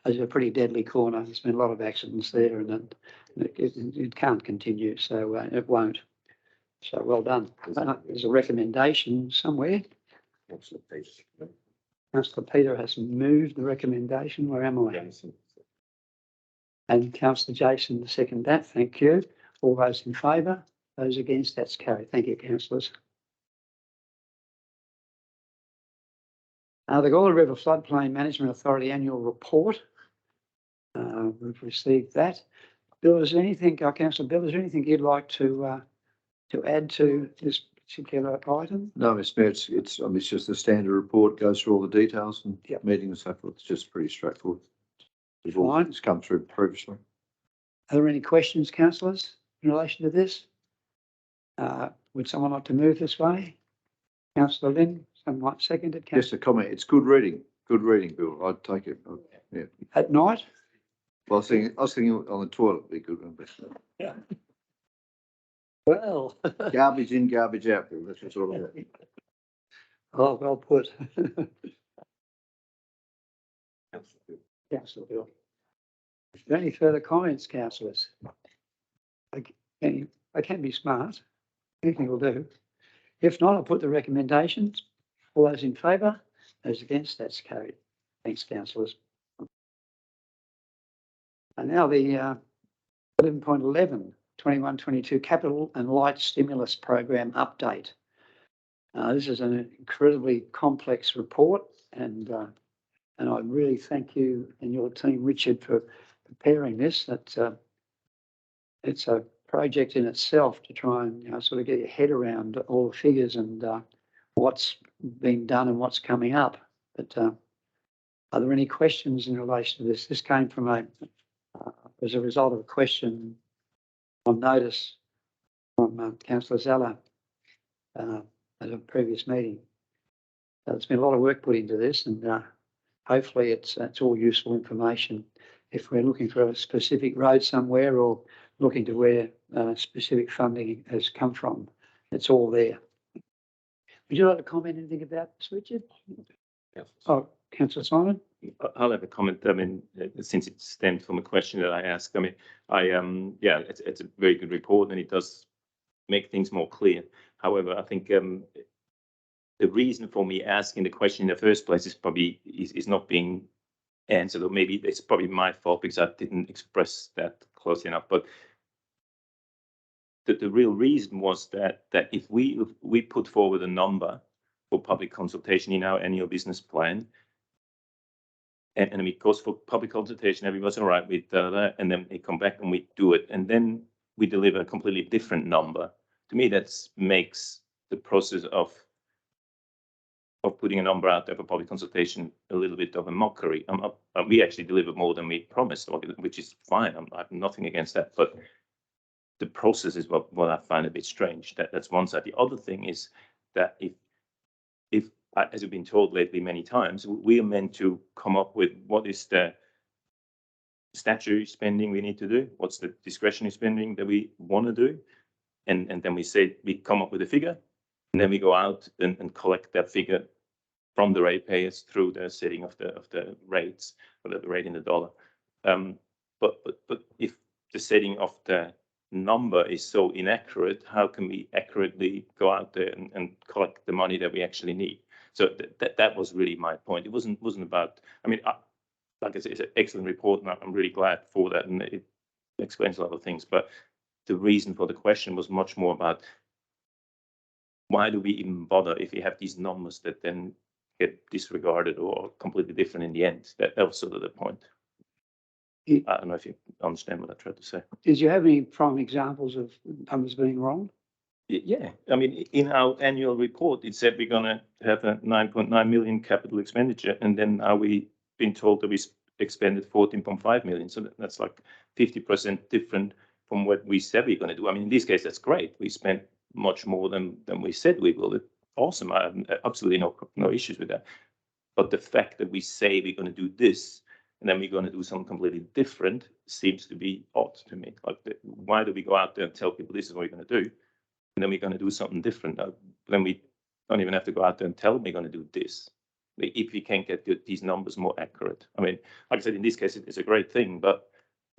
it's a pretty deadly corner. There's been a lot of accidents there, and it can't continue, so it won't. So well done. There's a recommendation somewhere. Councillor Peter has moved the recommendation. Where am I? And Councillor Jason second that. Thank you. All those in favour? Those against, that's carried. Thank you, councillors. The Gawler River Floodplain Management Authority Annual Report. We've received that. Bill, is there anything, Councillor Bill, is there anything you'd like to add to this particular item? No, Mr Mayor, it's just a standard report, goes through all the details and Yep. meetings and so forth. It's just pretty straightforward. Fine. It's come through previously. Are there any questions, councillors, in relation to this? Would someone like to move this way? Councillor Lynn, someone might second it. Just a comment. It's good reading, Bill. I'd take it. Yeah. At night? Well, I was thinking on the toilet would be a good one, but Yeah. Well. garbage in, garbage out, Bill. That's what it's all about. Oh, well put. Councillor Bill. Is there any further comments, councillors? I can be smart. Anything will do. If not, I'll put the recommendations. All those in favour? Those against? That's carried. Thanks, councillors. And now the 11.11, 21-22 Capital and Light Stimulus Program update. This is an incredibly complex report, and I really thank you and your team, Richard, for preparing this. It's a project in itself to try and sort of get your head around all the figures and what's been done and what's coming up. But are there any questions in relation to this? This came from as a result of a question on notice from Councillor Zeller at a previous meeting. There's been a lot of work put into this, and hopefully it's all useful information. If we're looking for a specific road somewhere or looking to where specific funding has come from, it's all there. Would you like to comment anything about this, Richard? Yeah. Oh, Councillor Simon? I'll have a comment. I mean, since it stemmed from a question that I asked, I mean, yeah, it's a very good report and it does make things more clear. However, I think the reason for me asking the question in the first place is probably is not being answered, or maybe it's probably my fault because I didn't express that close enough. But the real reason was that if we put forward a number for public consultation in our annual business plan, and it goes for public consultation, everybody's all right with that, and then they come back and we do it, and then we deliver a completely different number. To me, that makes the process of putting a number out there for public consultation a little bit of a mockery. We actually delivered more than we promised, which is fine. I have nothing against that, but the process is what I find a bit strange. That's one side. The other thing is that if as we've been told lately many times, we are meant to come up with what is the statutory spending we need to do, what's the discretionary spending that we want to do, and then we come up with a figure, and then we go out and collect that figure from the ratepayers through the setting of the rates, or the rate in the dollar. But if the setting of the number is so inaccurate, how can we accurately go out there and collect the money that we actually need? So that was really my point. It wasn't about, I mean, like I said, it's an excellent report, and I'm really glad for that, and it explains a lot of things. But the reason for the question was much more about why do we even bother if we have these numbers that then get disregarded or completely different in the end? That was sort of the point. I don't know if you understand what I tried to say. Did you have any prime examples of numbers being wrong? Yeah, I mean, in our annual report, it said we're going to have a 9.9 million capital expenditure, and then now we've been told that we expended 14.5 million. So that's like 50% different from what we said we're going to do. I mean, in this case, that's great. We spent much more than we said we will. It's awesome. I have absolutely no issues with that. But the fact that we say we're going to do this, and then we're going to do something completely different, seems to be odd to me. Like, why do we go out there and tell people this is what we're going to do, and then we're going to do something different? Then we don't even have to go out there and tell them we're going to do this, if we can get these numbers more accurate. I mean, like I said, in this case, it's a great thing, but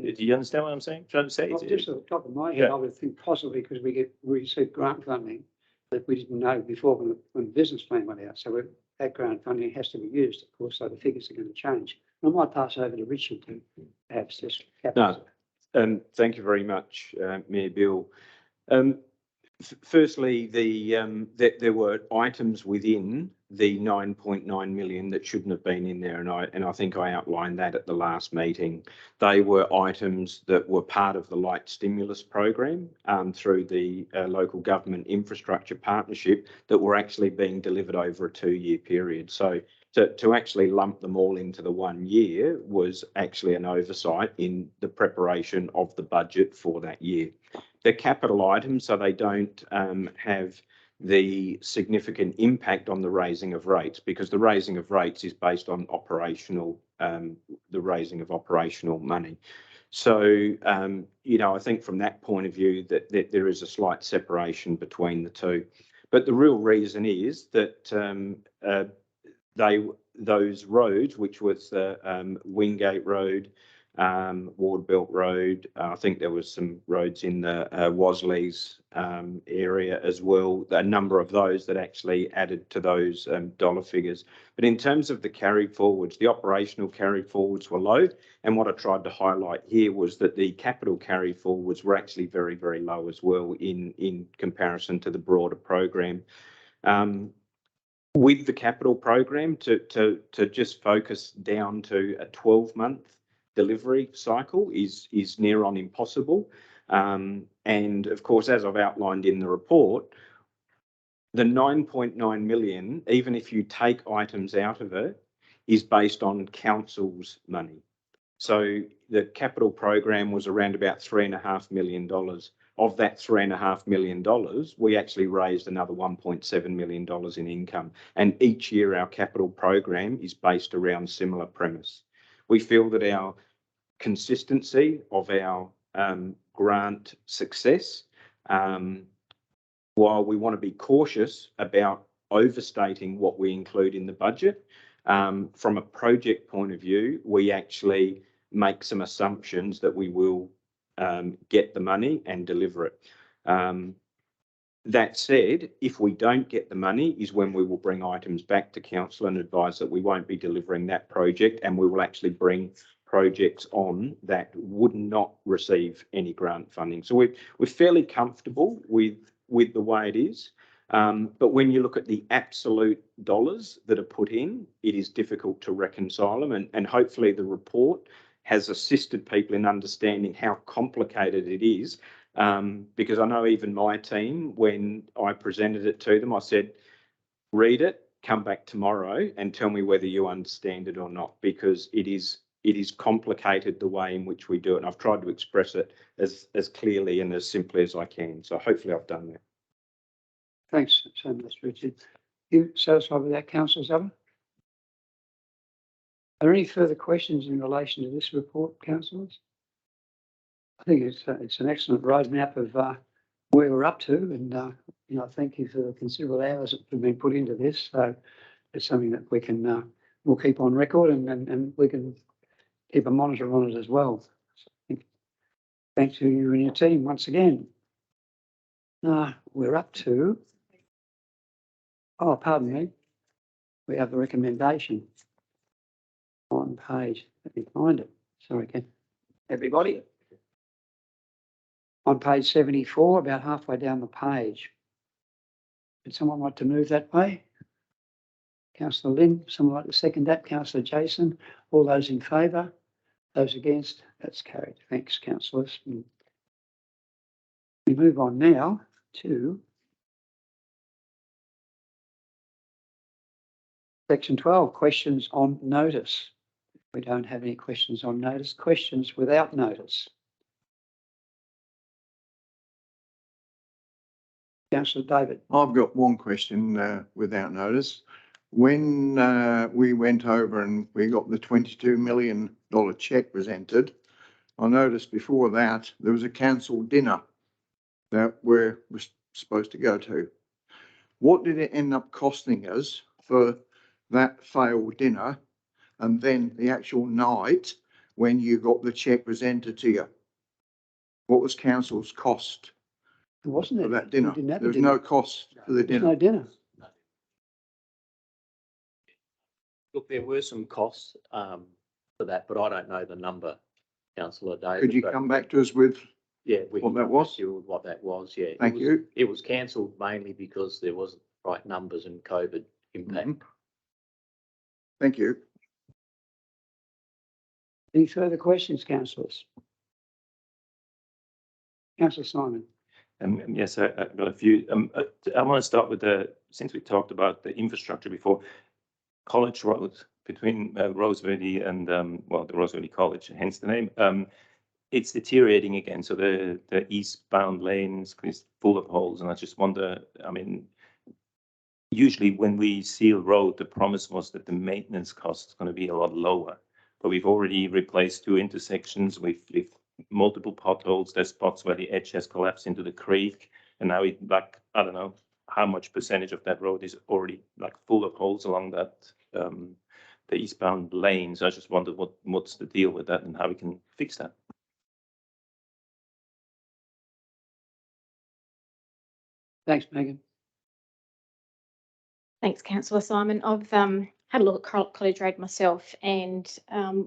do you understand what I'm saying? Trying to say? Well, just at the top of my head, I would think possibly because we receive grant funding that we didn't know before when the business plan went out. So that grant funding has to be used, of course, so the figures are going to change. I might pass over to Richard to perhaps just. No, thank you very much, Mayor Bill. Firstly, there were items within the 9.9 million that shouldn't have been in there, and I think I outlined that at the last meeting. They were items that were part of the light stimulus program through the local government infrastructure partnership that were actually being delivered over a 2-year period. So to actually lump them all into the 1 year was actually an oversight in the preparation of the budget for that year. They're capital items, so they don't have the significant impact on the raising of rates, because the raising of rates is based on operational, the raising of operational money. So, you know, I think from that point of view that there is a slight separation between the two. But the real reason is that those roads, which was Wingate Road, Wardbelt Road, I think there was some roads in the Wasleys area as well, a number of those that actually added to those dollar figures. But in terms of the carry forwards, the operational carry forwards were low, and what I tried to highlight here was that the capital carry forwards were actually very, very low as well in comparison to the broader program. With the capital program, to just focus down to a 12-month delivery cycle is near on impossible. And of course, as I've outlined in the report, the 9.9 million, even if you take items out of it, is based on council's money. So the capital program was around about $3.5 million. Of that $3.5 million, we actually raised another $1.7 million in income. And each year our capital program is based around similar premise. We feel that our consistency of our grant success, while we want to be cautious about overstating what we include in the budget, from a project point of view, we actually make some assumptions that we will get the money and deliver it. That said, if we don't get the money is when we will bring items back to council and advise that we won't be delivering that project, and we will actually bring projects on that would not receive any grant funding. So we're fairly comfortable with the way it is. But when you look at the absolute dollars that are put in, it is difficult to reconcile them. And hopefully the report has assisted people in understanding how complicated it is. Because I know even my team, when I presented it to them, I said, read it, come back tomorrow and tell me whether you understand it or not, because it is complicated the way in which we do it. And I've tried to express it as clearly and as simply as I can. So hopefully I've done that. Thanks so much, Richard. You satisfied with that, Councillor Zubber? Are there any further questions in relation to this report, councillors? I think it's an excellent roadmap of where we're up to, and you know, thank you for the considerable hours that have been put into this. So it's something that we can we'll keep on record, and we can keep a monitor on it as well. So thanks to you and your team once again. We're up to. Oh, pardon me. We have the recommendation on page. Let me find it. Sorry again, everybody. On page 74, about halfway down the page. Would someone like to move that way? Councillor Lynn, someone like to second that? Councillor Jason, all those in favour? Those against? That's carried. Thanks, councillors. We move on now to section 12, questions on notice. We don't have any questions on notice. Questions without notice. Councillor David. I've got one question without notice. When we went over and we got the $22 million cheque presented, I noticed before that there was a council dinner that we're supposed to go to. What did it end up costing us for that failed dinner and then the actual night when you got the cheque presented to you? What was council's cost? There wasn't for it? that dinner? There was no cost for the dinner. No dinner. Look, there were some costs for that, but I don't know the number, Councillor David. Could you come back to us with Yeah, we What can that was? deal with what that was, yeah. Thank you. It was cancelled mainly because there wasn't right numbers and COVID impact. Thank you. Any further questions, councillors? Councillor Simon. Yes, I've got a few. I want to start with since we talked about the infrastructure before, College Road between Roseworthy and, well, the Roseworthy College, hence the name. It's deteriorating again. So the eastbound lanes is full of holes. And I just wonder, I mean, usually when we seal road, the promise was that the maintenance cost is going to be a lot lower. But we've already replaced 2 intersections with multiple potholes. There's spots where the edge has collapsed into the creek. And now I don't know how much percentage of that road is already like full of holes along that, the eastbound lane. So I just wondered what's the deal with that and how we can fix that. Thanks, Megan. Thanks, Councillor Simon. I've had a look at College Road myself, and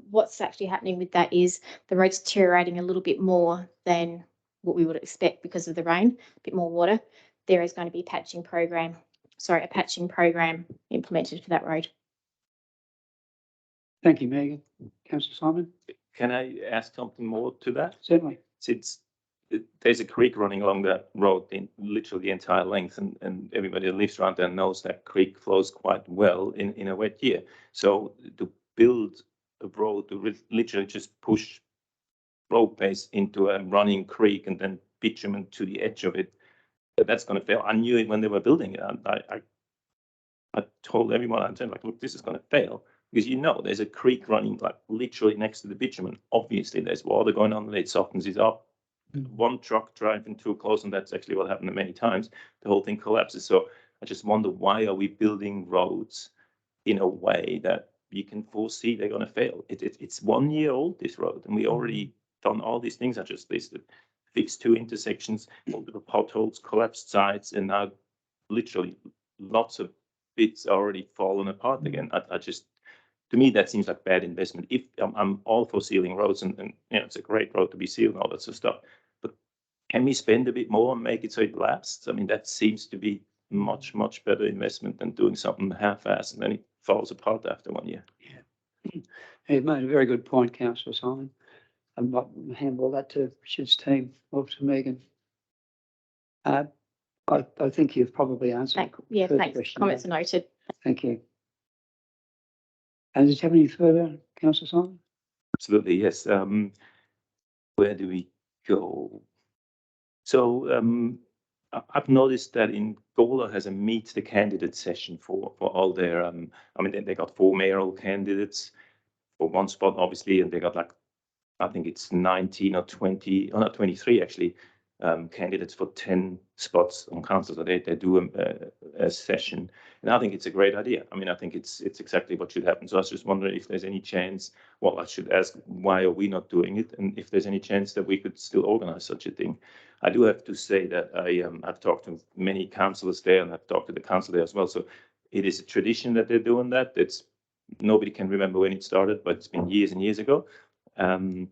what's actually happening with that is the road's deteriorating a little bit more than what we would expect because of the rain, a bit more water. There is going to be a patching program implemented for that road. Thank you, Megan. Councillor Simon. Can I ask something more to that? Certainly. There's a creek running along that road in literally the entire length, and everybody that lives around there knows that creek flows quite well in a wet year. So to build a road to literally just push road base into a running creek and then bitumen to the edge of it, that's going to fail. I knew it when they were building it. I told everyone, I said, like, look, this is going to fail. Because there's a creek running like literally next to the bitumen. Obviously, there's water going on, and it softens it up. One truck driving too close, and that's actually what happened many times. The whole thing collapses. So I just wonder, why are we building roads in a way that you can foresee they're going to fail? It's 1 year old, this road, and we already done all these things I just listed. Fixed 2 intersections, multiple potholes, collapsed sides, and now literally lots of bits are already fallen apart again. To me, that seems like bad investment. If I'm all for sealing roads, and it's a great road to be sealed and all that sort of stuff, but can we spend a bit more and make it so it lasts? I mean, that seems to be much better investment than doing something half-assed and then it falls apart after 1 year. Yeah, you made a very good point, Councillor Simon. I might handle that to Richard's team or to Megan. I think you've probably answered. Thanks. Comments are noted. Thank you. And did you have any further, Councillor Simon? Absolutely, yes. Where do we go? So I've noticed that in Gawler has a meet the candidate session for all their, they got 4 mayoral candidates for 1 spot, obviously, and they got I think it's 19 or 20, or not 23 actually, candidates for 10 spots on council. So they do a session, and I think it's a great idea. I mean, I think it's exactly what should happen. So I was just wondering if there's any chance. Well, I should ask, why are we not doing it, and if there's any chance that we could still organize such a thing. I do have to say that I've talked to many councillors there, and I've talked to the council there as well. So it is a tradition that they're doing that. Nobody can remember when it started, but it's been years and years ago. And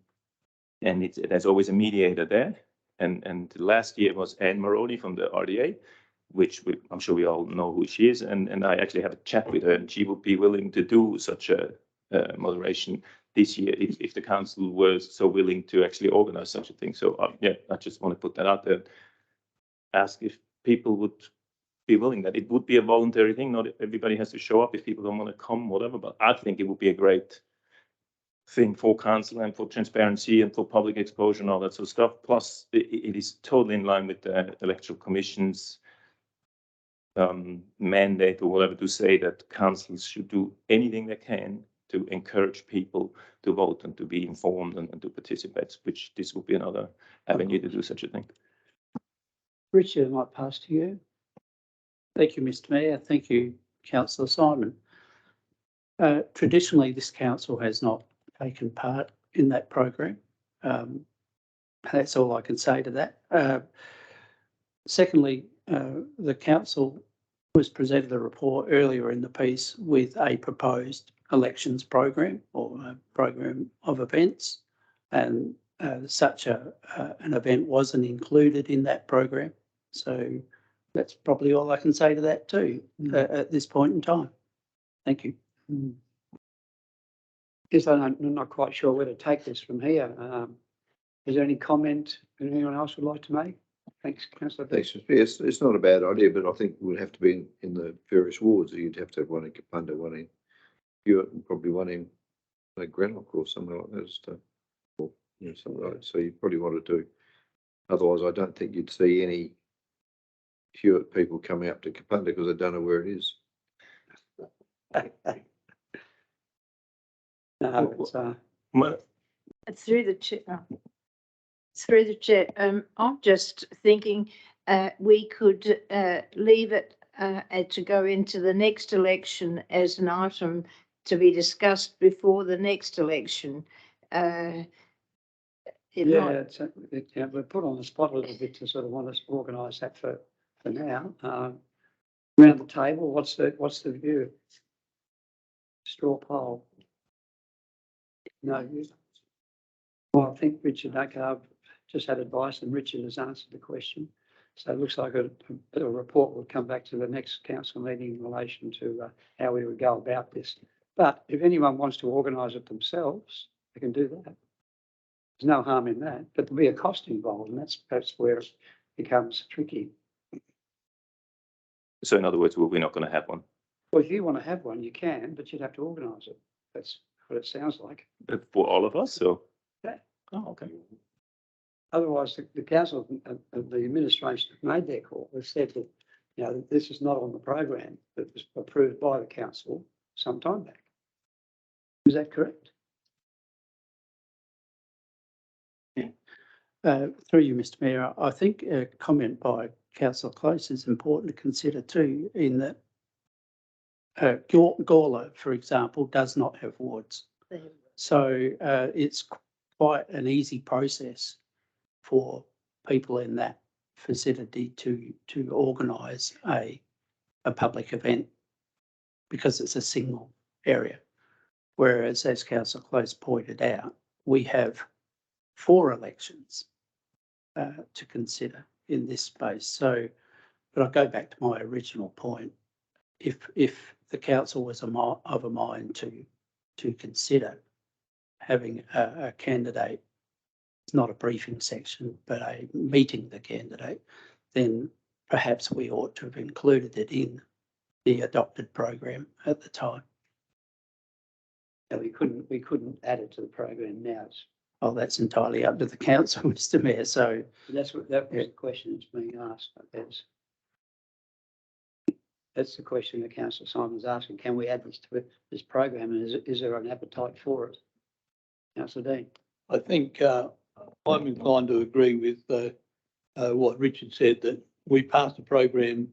there's always a mediator there. And last year was Anne Moroney from the RDA, which I'm sure we all know who she is. And I actually had a chat with her, and she would be willing to do such a moderation this year if the council was so willing to actually organize such a thing. So I just want to put that out there. Ask if people would be willing. That it would be a voluntary thing. Not everybody has to show up if people don't want to come, whatever. But I think it would be a great thing for council and for transparency and for public exposure and all that sort of stuff. Plus, it is totally in line with the Electoral Commission's mandate or whatever, to say that councils should do anything they can to encourage people to vote and to be informed and to participate, which this would be another avenue to do such a thing. Richard, I might pass to you. Thank you, Mr. Mayor. Thank you, Councillor Simon. Traditionally, this council has not taken part in that program. That's all I can say to that. Secondly, the council was presented a report earlier in the piece with a proposed elections program or a program of events, and such an event wasn't included in that program. So that's probably all I can say to that too, at this point in time. Thank you. Yes, I'm not quite sure where to take this from here. Is there any comment anyone else would like to make? Thanks, Councillor. Thanks. Yes, it's not a bad idea, but I think it would have to be in the various wards. You'd have to have one in Kapunda, one in Hewitt, and probably one in Greenock or something like that. Or, you know, something like that. So you probably want to do. Otherwise, I don't think you'd see any Hewitt people coming up to Kapunda because they don't know where it is. No, it's, Through the chair. Through the chair, I'm just thinking we could leave it to go into the next election as an item to be discussed before the next election. yeah, we're put on the spot a little bit to sort of want us to organise that for now. Around the table, what's the view? Straw poll. No view. Well, I think Richard, okay, I've just had advice and Richard has answered the question. So it looks like a report will come back to the next council meeting in relation to how we would go about this. But if anyone wants to organise it themselves, they can do that. There's no harm in that, but there'll be a cost involved, and that's where it becomes tricky. So in other words, we're not going to have one. Well, if you want to have one, you can, but you'd have to organise it. That's what it sounds like. For all of us, so. Yeah. Oh, okay. Otherwise, the council and the administration have made their call. They've said that, you know, this is not on the program that was approved by the council some time back. Is that correct? Through you, Mr. Mayor, I think a comment by Councillor Close is important to consider too, in that Gawler, for example, does not have wards. So it's quite an easy process for people in that vicinity to organise a public event because it's a single area. Whereas, as Councillor Close pointed out, we have 4 elections to consider in this space. So, but I go back to my original point. If the council was of a mind to consider having a candidate, it's not a briefing section, but a meeting the candidate, then perhaps we ought to have included it in the adopted program at the time. No, we couldn't add it to the program now. Oh, that's entirely up to the council, Mr. Mayor. So that was the question that's being asked. That's the question that Councillor Simon's asking. Can we add this to this program, and is there an appetite for it? Councillor Dean. I think I'm inclined to agree with what Richard said, that we passed the program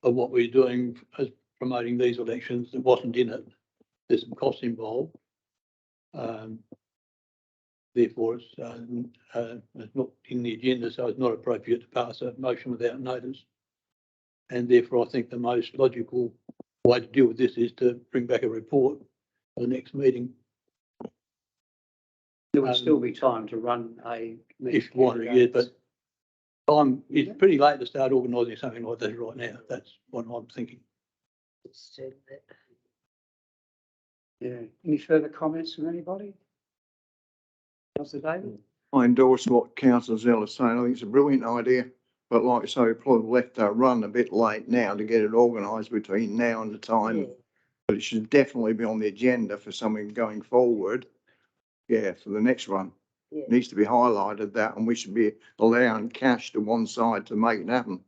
of what we're doing as promoting these elections. It wasn't in it. There's some costs involved. Therefore, it's not in the agenda, so it's not appropriate to pass a motion without notice. And therefore, I think the most logical way to deal with this is to bring back a report for the next meeting. There would still be time to run a meeting. If you wanted, yeah, but it's pretty late to start organising something like this right now. That's what I'm thinking. Yeah. Any further comments from anybody? Councillor David? I endorse what Councillor Zell is saying. I think it's a brilliant idea, but like I say, we probably left our run a bit late now to get it organised between now and the time. Yeah. But it should definitely be on the agenda for something going forward. Yeah, for the next one. Yeah. It needs to be highlighted that, and we should be allowing cash to one side to make it happen.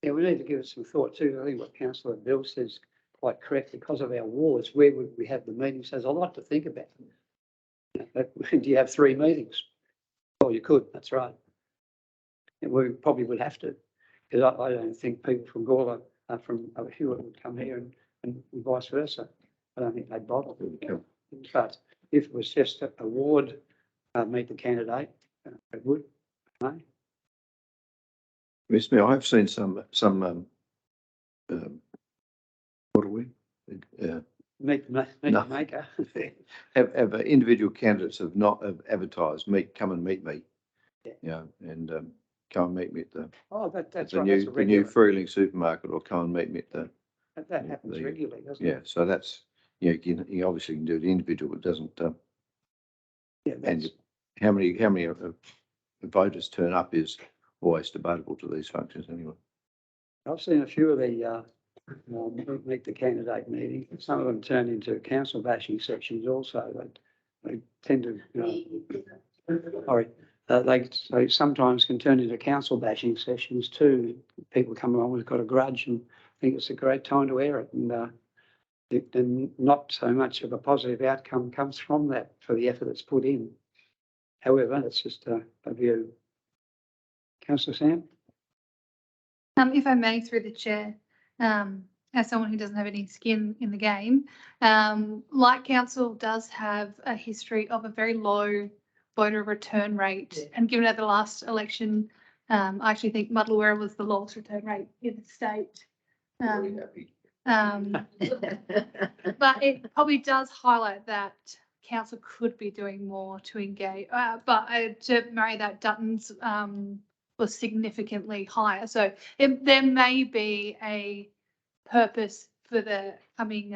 Yeah, we need to give it some thought too. I think what Councillor Bill says quite correct, because of our wards, where would we have the meetings? Says, I'd like to think about them. Do you have 3 meetings? Well, you could, that's right. And we probably would have to, because I don't think people from Gawler, from Hewitt would come here and vice versa. I don't think they'd bother. But if it was just a ward, meet the candidate, it would. No? Mr. Mayor, I've seen some what are we? meet the No. maker. Have individual candidates have advertised, come and meet me. Yeah. You know, and, come and meet me at the, Oh, that's the right. That's new, a the new regular. Freeling supermarket, or come and meet me at the, That happens the- regularly, doesn't yeah, it? so that's, you obviously can do it individual, but doesn't, Yeah, and that's, how many voters turn up is always debatable to these functions anyway. I've seen a few of the, meet the candidate meetings. Some of them turn into council bashing sections also. They tend to, sorry, they sometimes can turn into council bashing sessions too. People come along who've got a grudge and think it's a great time to air it, and not so much of a positive outcome comes from that for the effort that's put in. However, that's just a view. Councillor Sam? If I may, through the chair, as someone who doesn't have any skin in the game, Light Council does have a history of a very low voter return rate. And given at the last election, I actually think Muddlewera was the lowest return rate in the state. But it probably does highlight that council could be doing more to engage, but to marry that, Dutton's was significantly higher. So there may be a purpose for the coming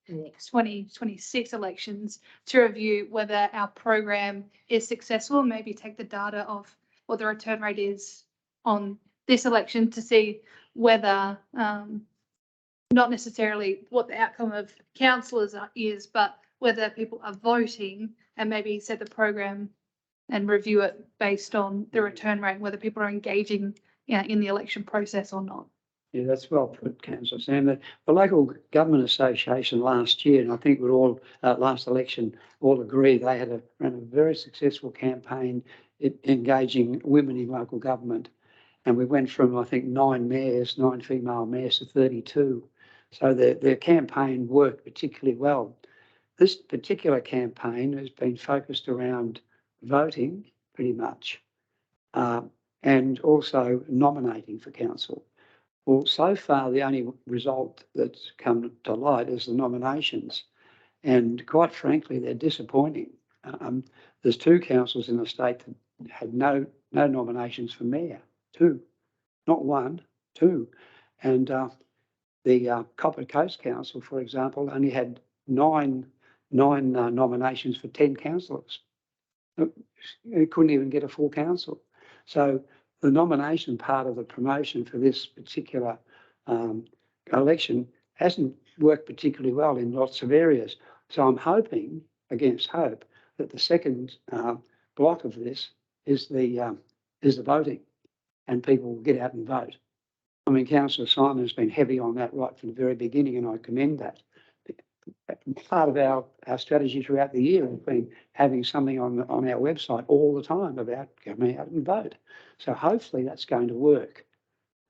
2026 elections to review whether our program is successful, maybe take the data of what the return rate is on this election to see whether not necessarily what the outcome of councillors is, but whether people are voting, and maybe set the program and review it based on the return rate, whether people are engaging in the election process or not. Yeah, that's well put, Councillor Sam. The Local Government Association last year, and I think we're all, last election, all agree they ran a very successful campaign engaging women in local government. And we went from, I think, 9 female mayors to 32. So their campaign worked particularly well. This particular campaign has been focused around voting pretty much, and also nominating for council. Well, so far, the only result that's come to light is the nominations. And quite frankly, they're disappointing. There's 2 councils in the state that had no nominations for mayor. 2, not 1, 2. And the Copper Coast Council, for example, only had 9 nominations for 10 councillors. It couldn't even get a full council. So the nomination part of the promotion for this particular election hasn't worked particularly well in lots of areas. So I'm hoping, against hope, that the second block of this is the voting, and people will get out and vote. I mean, Councillor Simon has been heavy on that right from the very beginning, and I commend that. Part of our strategy throughout the year has been having something on our website all the time about coming out and vote. So hopefully that's going to work,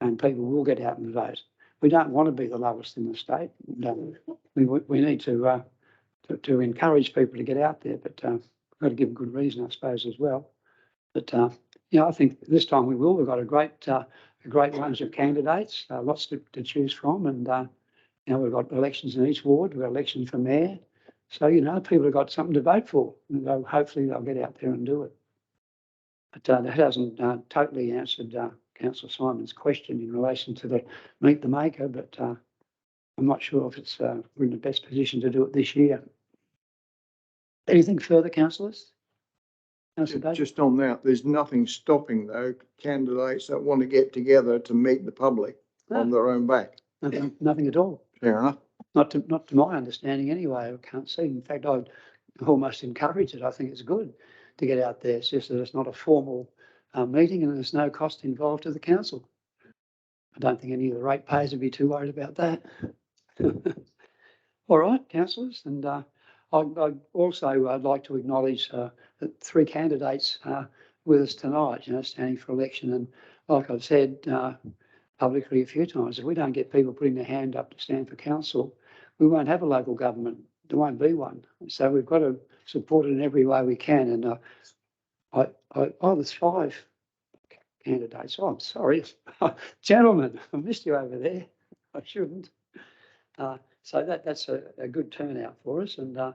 and people will get out and vote. We don't want to be the lowest in the state. We need to encourage people to get out there, but we've got to give a good reason, I suppose, as well. But I think this time we will. We've got a great range of candidates, lots to choose from, and we've got elections in each ward. We've got elections for mayor. So, people have got something to vote for, and hopefully they'll get out there and do it. But that hasn't totally answered Councillor Simon's question in relation to the meet the maker, but I'm not sure if we're in the best position to do it this year. Anything further, councillors? Just on that, there's nothing stopping though candidates that want to get together to meet the public on their own back. Nothing at all. Fair enough. Not to my understanding anyway. I can't see. In fact, I'd almost encourage it. I think it's good to get out there. It's just that it's not a formal meeting and there's no cost involved to the council. I don't think any of the ratepayers would be too worried about that. All right, councillors, and I'd like to acknowledge that 3 candidates with us tonight, standing for election. And like I've said publicly a few times, if we don't get people putting their hand up to stand for council, we won't have a local government. There won't be one. So we've got to support it in every way we can. And there's 5 candidates. Oh, I'm sorry. Gentlemen, I missed you over there. I shouldn't. So that's a good turnout for us, and now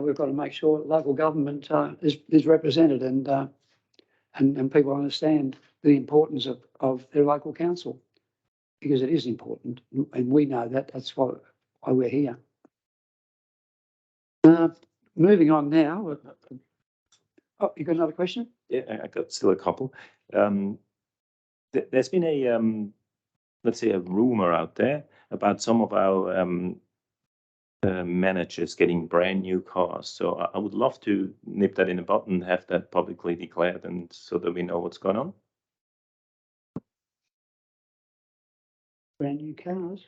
we've got to make sure local government is represented, and people understand the importance of their local council, because it is important, and we know that. That's why we're here. Moving on now. Oh, you got another question? Yeah, I got still a couple. There's been a, let's say, a rumor out there about some of our managers getting brand new cars. So I would love to nip that in the bud and have that publicly declared, and so that we know what's going on. Brand new cars.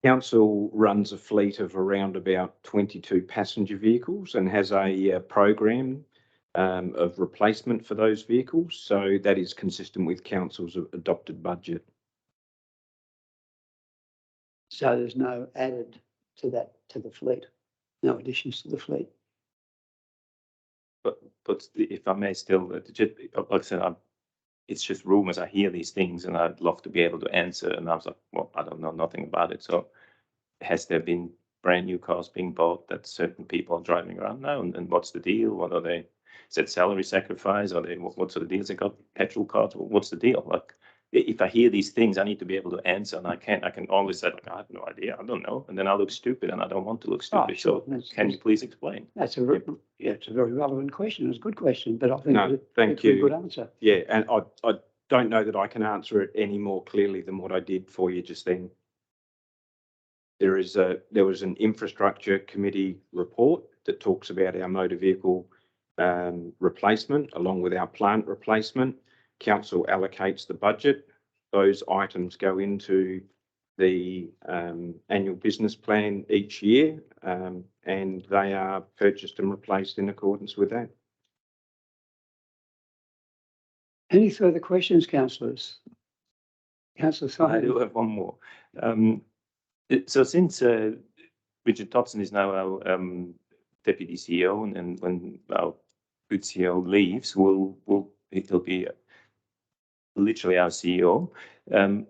Council runs a fleet of around about 22 passenger vehicles and has a program of replacement for those vehicles. So that is consistent with council's adopted budget. So there's no added to the fleet, no additions to the fleet. But if I may still, like I said, it's just rumors. I hear these things and I'd love to be able to answer. And I was like, well, I don't know nothing about it. So has there been brand new cars being bought that certain people are driving around now? And what's the deal? What are they? Is it salary sacrifice? Are they, what sort of deals they got? Petrol cards? What's the deal? Like, if I hear these things, I need to be able to answer, and I can always say, like, I have no idea, I don't know, and then I look stupid, and I don't want to look stupid. Sure. So can you please explain? It's a very relevant question. It's a good question, but I think Thank you. a good answer. Yeah, and I don't know that I can answer it any more clearly than what I did for you just then. There was an infrastructure committee report that talks about our motor vehicle replacement along with our plant replacement. Council allocates the budget. Those items go into the annual business plan each year, and they are purchased and replaced in accordance with that. Any further questions, councillors? Councillor Simon. I do have one more. So since Richard Dodson is now our deputy CEO, and when our good CEO leaves, he'll be literally our CEO. And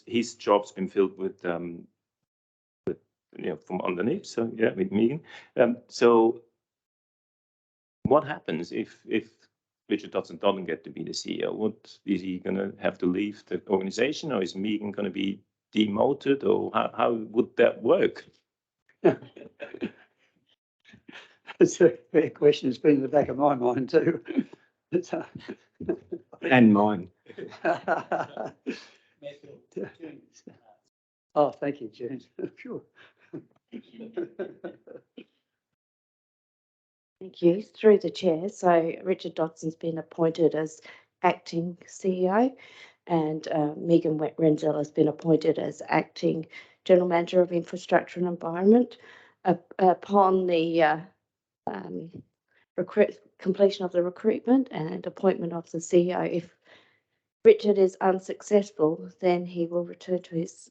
his job's been filled with from underneath. So yeah, with Megan. So what happens if Richard Dodson doesn't get to be the CEO? What is he going to have to leave the organization, or is Megan going to be demoted, or how would that work? That's a fair question. It's been in the back of my mind too. And mine. Oh, thank you, James. Sure. Thank you. Through the chair. So Richard Dodson's been appointed as acting CEO, and Megan Renzel has been appointed as acting General Manager of Infrastructure and Environment. Upon the completion of the recruitment and appointment of the CEO, if Richard is unsuccessful, then he will return to his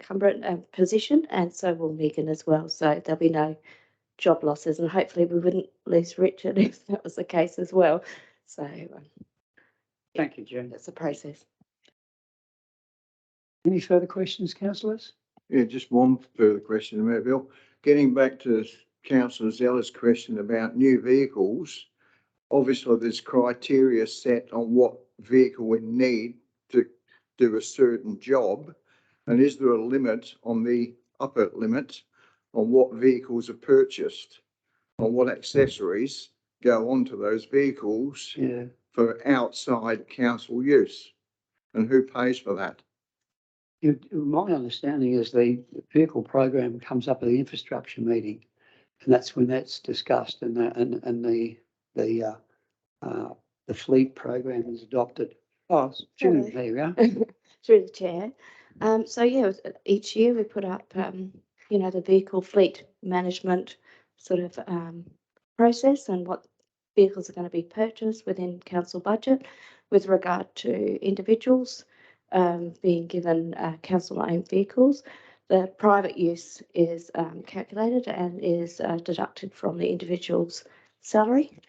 current position, and so will Megan as well. So there'll be no job losses, and hopefully we wouldn't lose Richard if that was the case as well. So thank you, Jane. That's the process. Any further questions, councillors? Yeah, just one further question, Mayor Bill. Getting back to Councillor Zeller's question about new vehicles, obviously there's criteria set on what vehicle we need to do a certain job. And is there a limit on the upper limit on what vehicles are purchased, on what accessories go onto those vehicles for outside council use, and who pays for that? My understanding is the vehicle program comes up at the infrastructure meeting, and that's when that's discussed, and the fleet program is adopted. Oh, June, there you go. Through the chair. So yeah, each year we put up, the vehicle fleet management sort of process and what vehicles are going to be purchased within council budget with regard to individuals being given council-owned vehicles. The private use is calculated and is deducted from the individual's salary.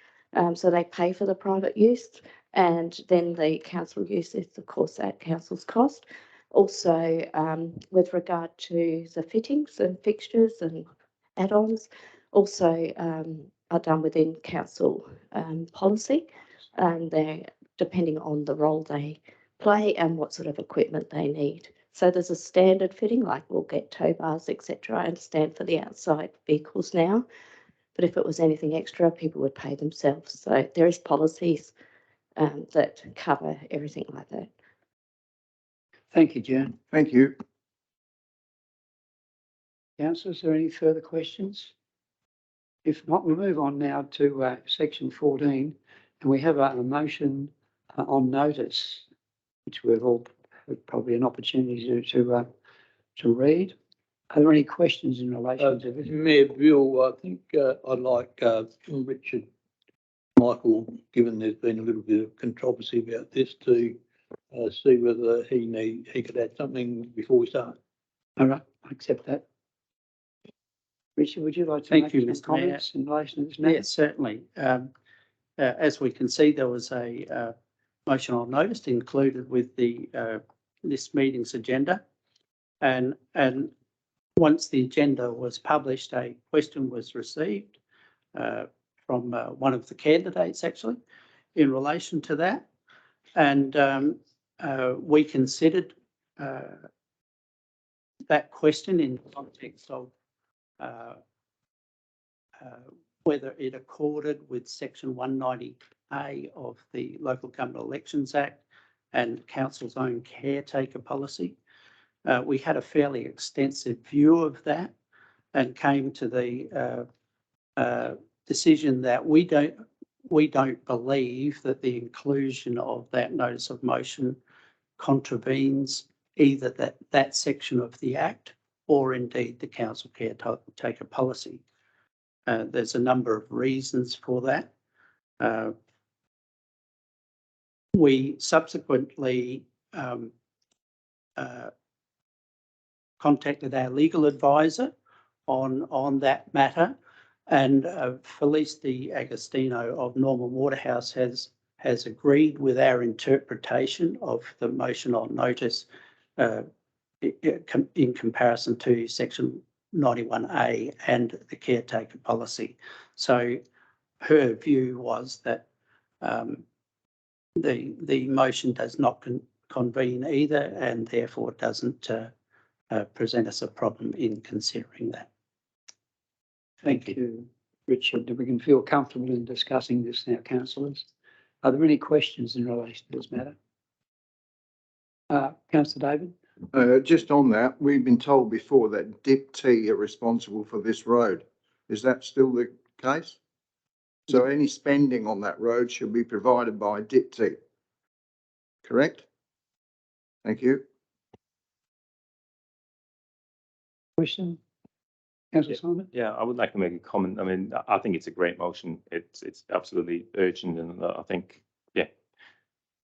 So they pay for the private use, And then the council use is, of course, at council's cost. Also, with regard to the fittings and fixtures and add-ons, also are done within council policy, and they're depending on the role they play and what sort of equipment they need. So there's a standard fitting, like we'll get tow bars, etc. I understand for the outside vehicles now, but if it was anything extra, people would pay themselves. So there is policies that cover everything like that. Thank you, Jan. Thank you. Councillor, is there any further questions? If not, we'll move on now to section 14, and we have a motion on notice, which we've all had probably an opportunity to read. Are there any questions in relation to this? Mayor Bill, I think I'd like Richard Michael, given there's been a little bit of controversy about this, to see whether he could add something before we start. All right, I accept that. Richard, would you like to Thank make you, some Mr. Mayor. comments in relation to this matter? Yes, certainly. As we can see, there was a motion on notice included with the this meeting's agenda, and once the agenda was published, a question was received from one of the candidates actually in relation to that, and we considered that question in the context of whether it accorded with section 190A of the Local Government Elections Act and council's own caretaker policy. We had a fairly extensive view of that and came to the decision that we don't believe that the inclusion of that notice of motion contravenes either that section of the Act or indeed the council caretaker policy. There's a number of reasons for that. We subsequently contacted our legal advisor on that matter, and Felice de Agostino of Norman Waterhouse has agreed with our interpretation of the motion on notice in comparison to section 91A and the caretaker policy. So her view was that the motion does not convene either, and therefore doesn't present us a problem in considering that. Thank you, Richard. We can feel comfortable in discussing this now, councillors. Are there any questions in relation to this matter? Councillor David? Just on that, we've been told before that DIP T are responsible for this road. Is that still the case? So any spending on that road should be provided by DIP T. Correct? Thank you. Question? Councillor Simon? Yeah, I would like to make a comment. I mean, I think it's a great motion. It's absolutely urgent, and I think, yeah,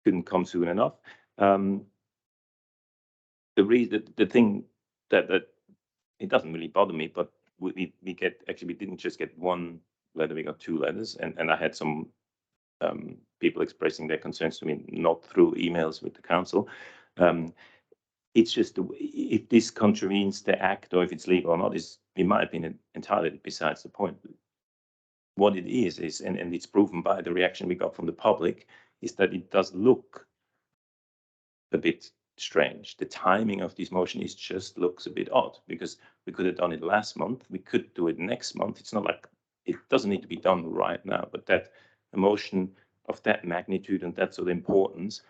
couldn't come soon enough. The thing that it doesn't really bother me, but we didn't just get one letter, we got two letters, and I had some people expressing their concerns to me, not through emails with the council. It's just if this contravenes the Act or if it's legal or not is, in my opinion, entirely besides the point. What it is, and it's proven by the reaction we got from the public, is that it does look a bit strange. The timing of this motion looks a bit odd, because we could have done it last month, we could do it next month. It's not like it doesn't need to be done right now, but that a motion of that magnitude and that sort of importance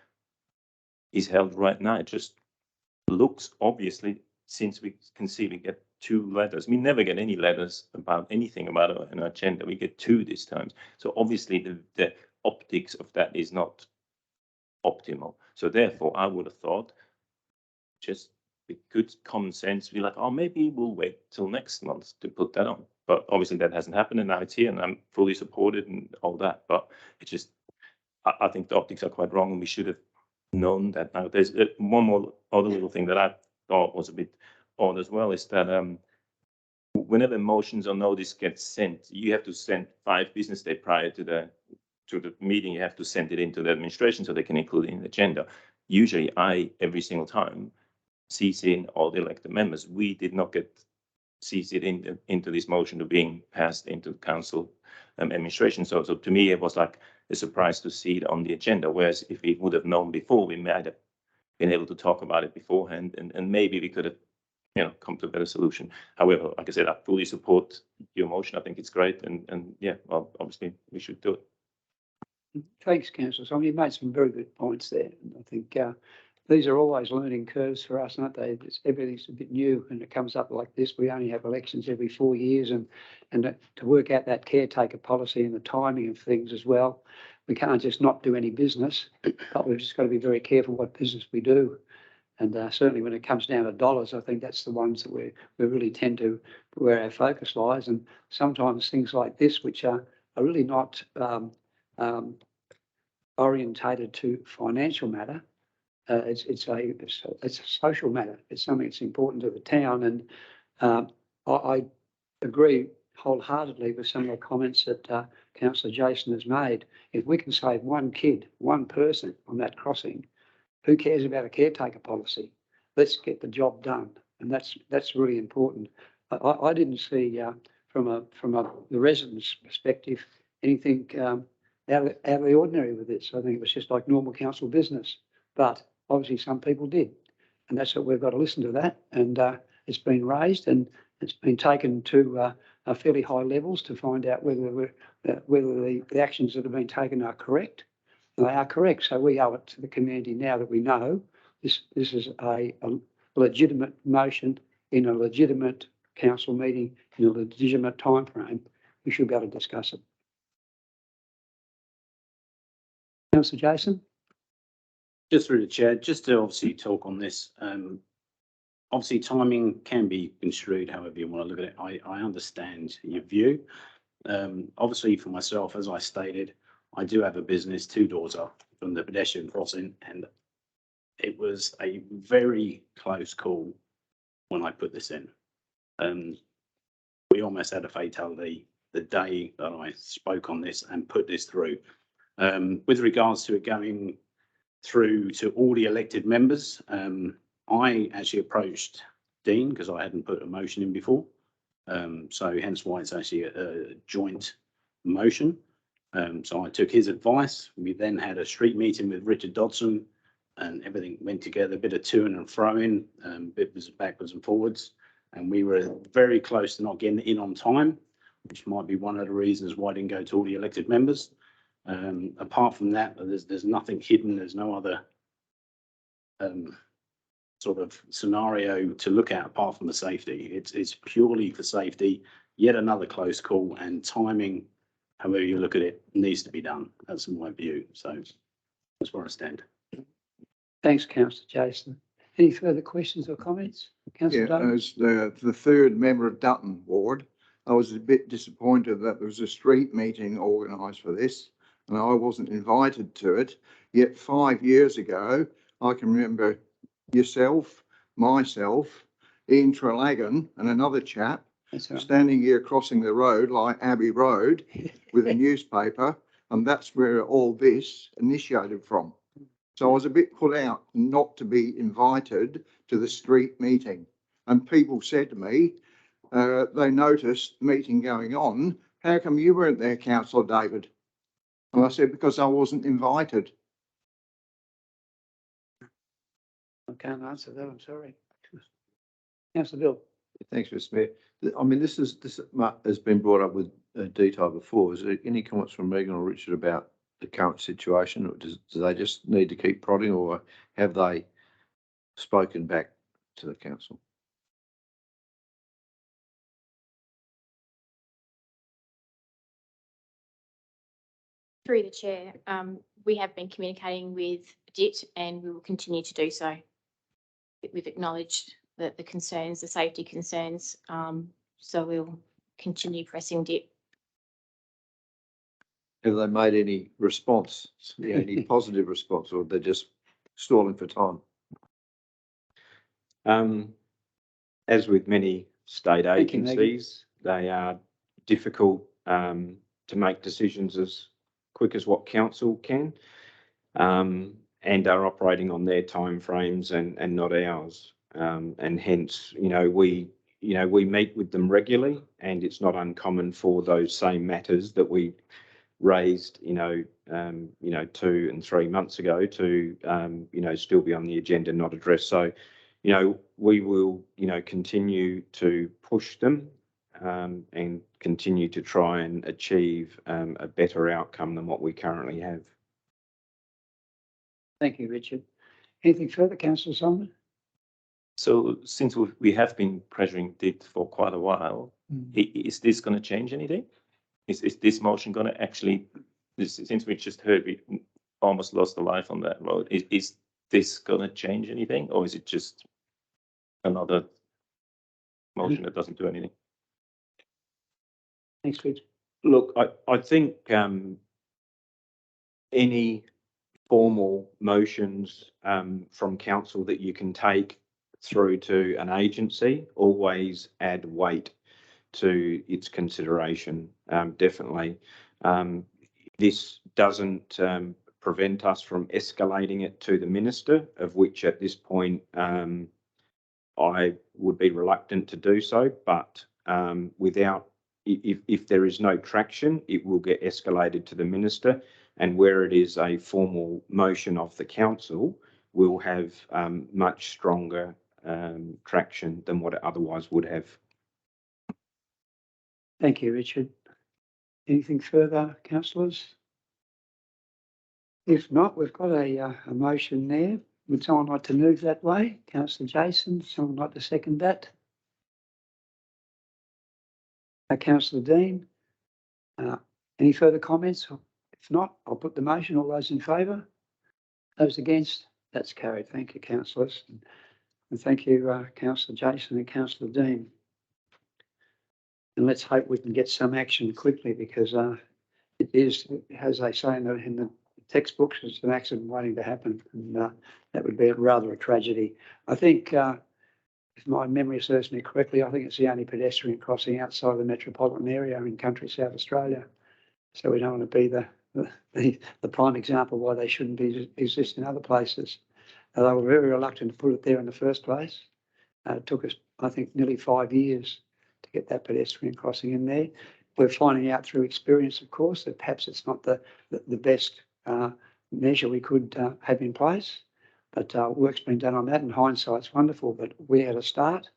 is held right now. It just looks, obviously, since we can see we get two letters. We never get any letters about anything about an agenda. We get two this time. So obviously the optics of that is not optimal. So therefore, I would have thought, just with good common sense, be like, oh, maybe we'll wait till next month to put that on. But obviously that hasn't happened, and now it's here, and I'm fully supported and all that. But it's just, I think the optics are quite wrong, and we should have known that. Now, there's one more other little thing that I thought was a bit odd as well, is that whenever motions or notice gets sent, you have to send 5 business days prior to to the meeting, you have to send it into the administration so they can include it in the agenda. Usually every single time, CC in all the elected members. We did not get CC'd into this motion to being passed into council administration. So to me, it was like a surprise to see it on the agenda. Whereas if we would have known before, we might have been able to talk about it beforehand, and maybe we could have, come to a better solution. However, like I said, I fully support your motion. I think it's great, and yeah, well, obviously we should do it. Thanks, councillor. So you made some very good points there. And I think these are always learning curves for us, aren't they? Everything's a bit new, and it comes up like this. We only have elections every 4 years, and to work out that caretaker policy and the timing of things as well. We can't just not do any business, but we've just got to be very careful what business we do. And certainly when it comes down to dollars, I think that's the ones that we really tend to where our focus lies. And sometimes things like this, which are really not orientated to financial matter, it's a social matter. It's something that's important to the town. And I agree wholeheartedly with some of the comments that Councillor Jason has made. If we can save one kid, one person on that crossing, who cares about a caretaker policy? Let's get the job done, and that's really important. I didn't see from the residents' perspective anything out of the ordinary with this. I think it was just like normal council business, but obviously some people did, and that's what we've got to listen to that. And it's been raised and it's been taken to fairly high levels to find out whether the actions that have been taken are correct. And they are correct, so we owe it to the community now that we know this is a legitimate motion in a legitimate council meeting in a legitimate time frame. We should be able to discuss it. Councillor Jason? Just through the chair, just to obviously talk on this. Obviously, timing can be construed however you want to look at it. I understand your view. Obviously, for myself, as I stated, I do have a business 2 doors up from the pedestrian crossing, and it was a very close call when I put this in. We almost had a fatality the day that I spoke on this and put this through. With regards to it going through to all the elected members, I actually approached Dean because I hadn't put a motion in before. So hence why it's actually a joint motion. So I took his advice. We then had a street meeting with Richard Dodson, and everything went together, a bit of to and fro-in, bit was backwards and forwards. And we were very close to not getting in on time, which might be one of the reasons why I didn't go to all the elected members. Apart from that, there's nothing hidden. There's no other sort of scenario to look at apart from the safety. It's purely for safety. Yet another close call, and timing, however you look at it, needs to be done. That's my view. So that's where I stand. Thanks, Councillor Jason. Any further questions or comments? Councillor Dutton? As the third member of Dutton Ward, I was a bit disappointed that there was a street meeting organised for this, and I wasn't invited to it. Yet 5 years ago, I can remember yourself, myself, Ian Trelagan, and another chap standing here crossing the road like Abbey Road with a newspaper, and that's where all this initiated from. So I was a bit put out not to be invited to the street meeting. And people said to me, they noticed the meeting going on, how come you weren't there, Councillor David? And I said, because I wasn't invited. I can't answer that, I'm sorry. Councillor Bill? Thanks, Mr. Mayor. I mean, this has been brought up with detail before. Is there any comments from Megan or Richard about the current situation, or do they just need to keep prodding, or have they spoken back to the council? Through the chair, we have been communicating with DIT and we will continue to do so. We've acknowledged the concerns, the safety concerns, so we'll continue pressing DIT. Have they made any response, any positive response, or they're just stalling for time? As with many state agencies, they are difficult to make decisions as quick as what council can, and are operating on their timeframes and not ours. And hence, we meet with them regularly, and it's not uncommon for those same matters that we raised, 2 and 3 months ago to, still be on the agenda, not addressed. So, we will, continue to push them and continue to try and achieve a better outcome than what we currently have. Thank you, Richard. Anything further, Councillor Solomon? So since we have been pressuring DIT for quite a while, is this going to change anything? Is this motion going to actually, since we just heard we almost lost a life on that road, is this going to change anything, or is it just another motion that doesn't do anything? Thanks, Richard. Look, I think any formal motions from council that you can take through to an agency always add weight to its consideration, definitely. This doesn't prevent us from escalating it to the minister, of which at this point I would be reluctant to do so, but if there is no traction, it will get escalated to the minister, and where it is a formal motion of the council, will have much stronger traction than what it otherwise would have. Thank you, Richard. Anything further, councillors? If not, we've got a motion there. Would someone like to move that way? Councillor Jason, someone like to second that? Councillor Dean, any further comments? If not, I'll put the motion. All those in favour? Those against? That's carried. Thank you, councillors. And thank you, Councillor Jason and Councillor Dean. And let's hope we can get some action quickly, because it is, as they say in the textbooks, it's an accident waiting to happen, and that would be rather a tragedy. I think, if my memory serves me correctly, I think it's the only pedestrian crossing outside the metropolitan area in country South Australia. So we don't want to be the prime example why they shouldn't exist in other places. They were very reluctant to put it there in the first place. It took us, I think, nearly 5 years to get that pedestrian crossing in there. We're finding out through experience, of course, that perhaps it's not the best measure we could have in place, but work's been done on that, and hindsight's wonderful, but we had a start,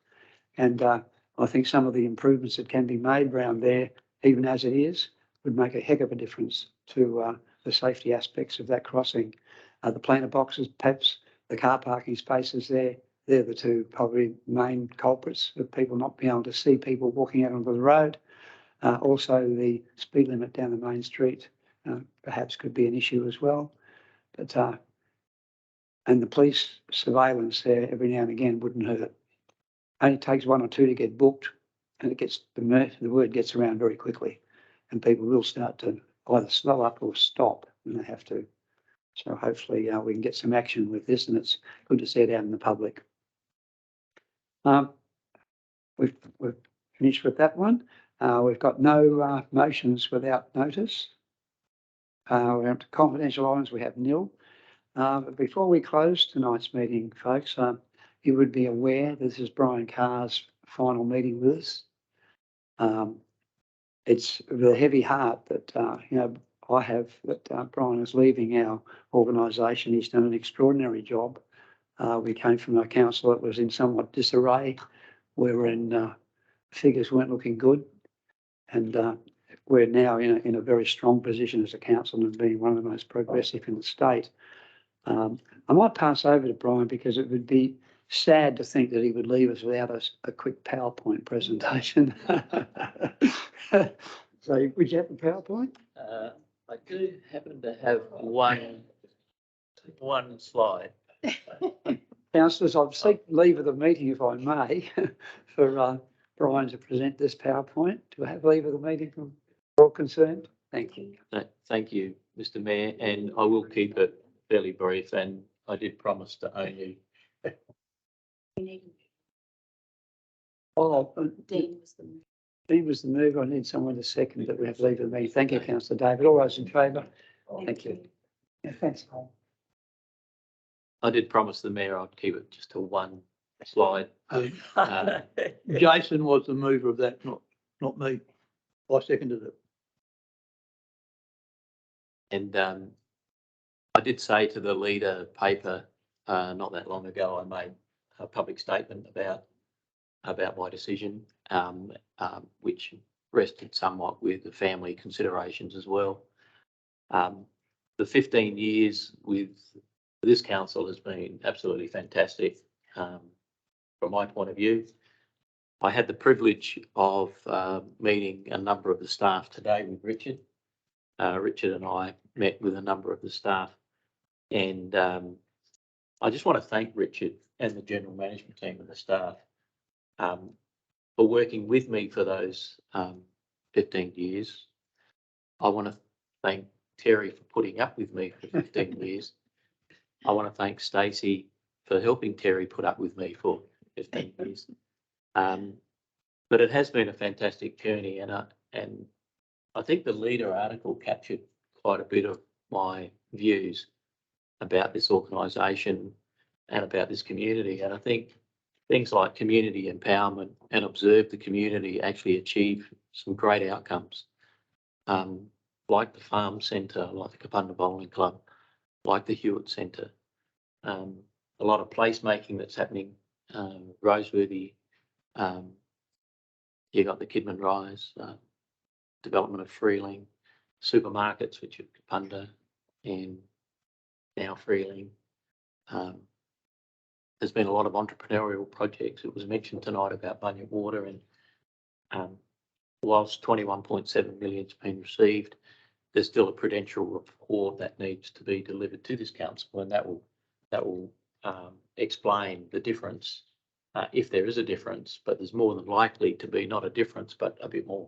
and I think some of the improvements that can be made around there, even as it is, would make a heck of a difference to the safety aspects of that crossing. The planter boxes, perhaps the car parking spaces there, they're the two probably main culprits of people not being able to see people walking out onto the road. Also, the speed limit down the main street perhaps could be an issue as well. But and the police surveillance there every now and again wouldn't hurt. Only takes 1 or 2 to get booked, and it gets the word gets around very quickly, and people will start to either slow up or stop when they have to. So hopefully we can get some action with this, and it's good to see it out in the public. We've finished with that one. We've got no motions without notice. We're up to confidential items. We have nil. But before we close tonight's meeting, folks, you would be aware this is Brian Carr's final meeting with us. It's with a heavy heart that I have that Brian is leaving our organisation. He's done an extraordinary job. We came from a council that was in somewhat disarray. Figures weren't looking good, and we're now in a very strong position as a council and being one of the most progressive in the state. I might pass over to Brian, because it would be sad to think that he would leave us without a quick PowerPoint presentation. So would you have the PowerPoint? I do happen to have one slide. Councillors, I'll seek leave of the meeting, if I may, for Brian to present this PowerPoint. Do I have leave of the meeting from all concerned? Thank you. Thank you, Mr. Mayor, and I will keep it fairly brief, and I did promise to only. Oh, Dean was the He was the mover. I need someone to second that we have leave of me. Thank you, councillor David. All those in favour? Thank you. Yeah, thanks, Paul. I did promise the mayor I'd keep it just to one slide. Jason was the mover of that, not me. I seconded it. And I did say to the leader paper not that long ago, I made a public statement about my decision, which rested somewhat with the family considerations as well. The 15 years with this council has been absolutely fantastic from my point of view. I had the privilege of meeting a number of the staff today with Richard. Richard and I met with a number of the staff, and I just want to thank Richard and the general management team and the staff for working with me for those 15 years. I want to thank Terry for putting up with me for 15 years. I want to thank Stacey for helping Terry put up with me for 15 years. But it has been a fantastic journey, and I think the leader article captured quite a bit of my views about this organisation and about this community. And I think things like community empowerment and observe the community actually achieve some great outcomes, like the Farm Centre, like the Kapunda Bowling Club, like the Hewitt Centre. A lot of placemaking that's happening, Roseworthy. You got the Kidman Rise, development of Freeling, supermarkets, which are Kapunda and now Freeling. There's been a lot of entrepreneurial projects. It was mentioned tonight about Bunya Water, and whilst 21.7 million has been received, there's still a prudential report that needs to be delivered to this council, and that will explain the difference, if there is a difference, but there's more than likely to be not a difference, but a bit more.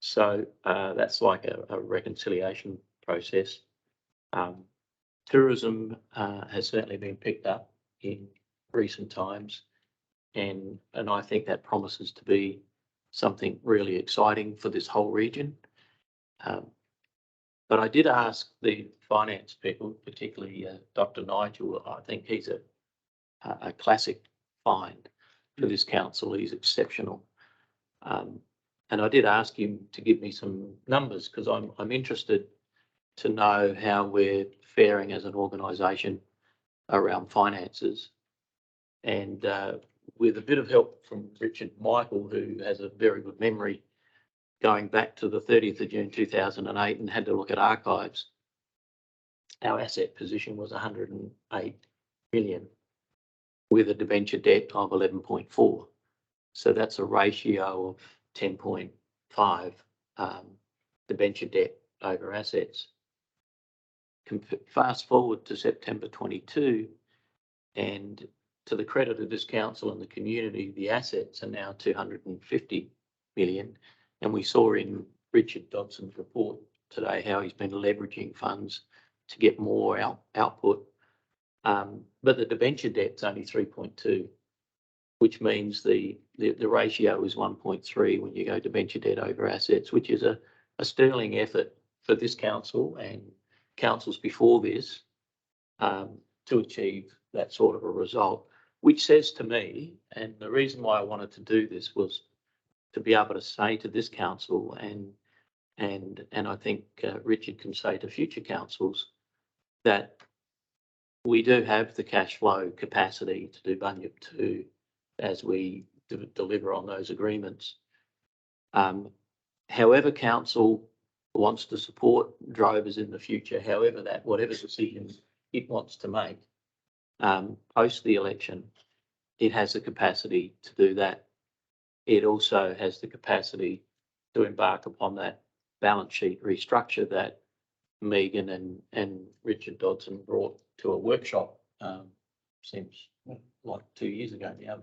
So that's like a reconciliation process. Tourism has certainly been picked up in recent times, and I think that promises to be something really exciting for this whole region. But I did ask the finance people, particularly Dr. Nigel. I think he's a classic find for this council. He's exceptional. And I did ask him to give me some numbers, because I'm interested to know how we're faring as an organisation around finances. And with a bit of help from Richard Michael, who has a very good memory, going back to the 30th of June 2008 and had to look at archives, our asset position was 108 million with a debenture debt of 11.4. So that's a ratio of 10.5 debenture debt over assets. Fast forward to September 22, and to the credit of this council and the community, the assets are now 250 million. And we saw in Richard Dodson's report today how he's been leveraging funds to get more output. But the debenture debt's only 3.2, which means the ratio is 1.3 when you go debenture debt over assets, which is a sterling effort for this council and councils before this to achieve that sort of a result, which says to me, and the reason why I wanted to do this was to be able to say to this council, and I think Richard can say to future councils, that we do have the cash flow capacity to do Bunyip 2 as we deliver on those agreements. However council wants to support drovers in the future, whatever decisions it wants to make post the election, it has the capacity to do that. It also has the capacity to embark upon that balance sheet restructure that Megan and Richard Dodson brought to a workshop, seems like 2 years ago now,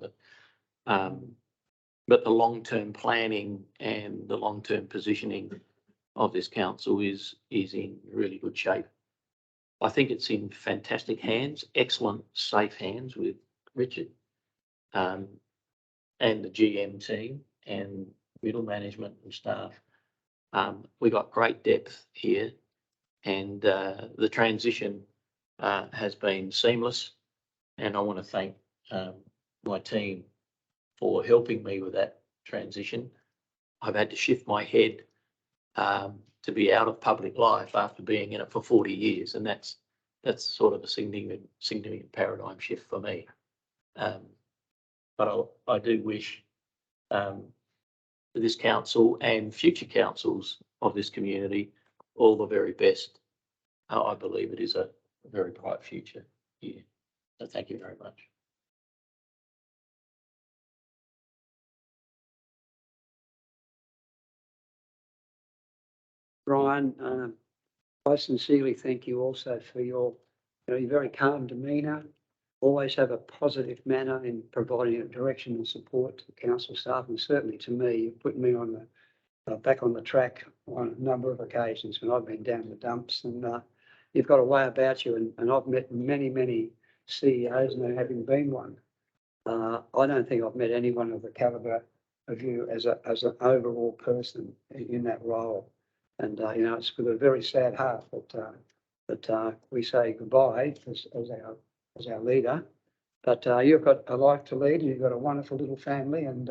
but the long-term planning and the long-term positioning of this council is in really good shape. I think it's in fantastic hands, excellent, safe hands with Richard and the GM team and middle management and staff. We got great depth here, and the transition has been seamless. And I want to thank my team for helping me with that transition. I've had to shift my head to be out of public life after being in it for 40 years, and that's sort of a significant paradigm shift for me. But I do wish this council and future councils of this community all the very best. I believe it is a very bright future here. So thank you very much. Brian, I sincerely thank you also for your very calm demeanour, always have a positive manner in providing direction and support to the council staff, and certainly to me. You've put me on the back on the track on a number of occasions when I've been down the dumps, and you've got a way about you, and I've met many CEOs, and having been one, I don't think I've met anyone of the calibre of you as an overall person in that role. And it's with a very sad heart that we say goodbye as our leader. But you've got a life to lead, and you've got a wonderful little family, and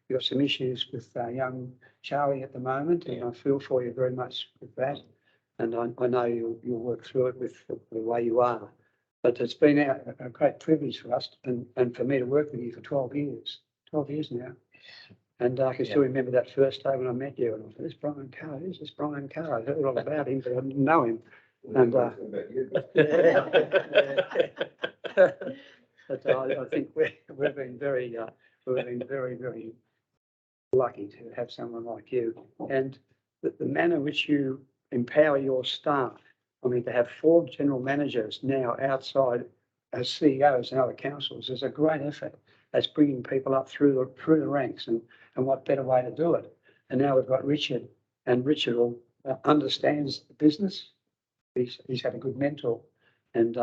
you've got some issues with young Charlie at the moment, and I feel for you very much with that. And I know you'll work through it with the way you are. But it's been a great privilege for us and for me to work with you for 12 years. 12 years now. And I can still remember that first day when I met you, and I thought, "This Brian Carr, who's this Brian Carr?" I heard all about him, but I didn't know him. And but I think we've been very lucky to have someone like you, and the manner in which you empower your staff. I mean, to have 4 general managers now outside as CEOs and other councils is a great effort. That's bringing people up through the ranks, and what better way to do it? And now we've got Richard, and Richard understands the business. He's had a good mentor, and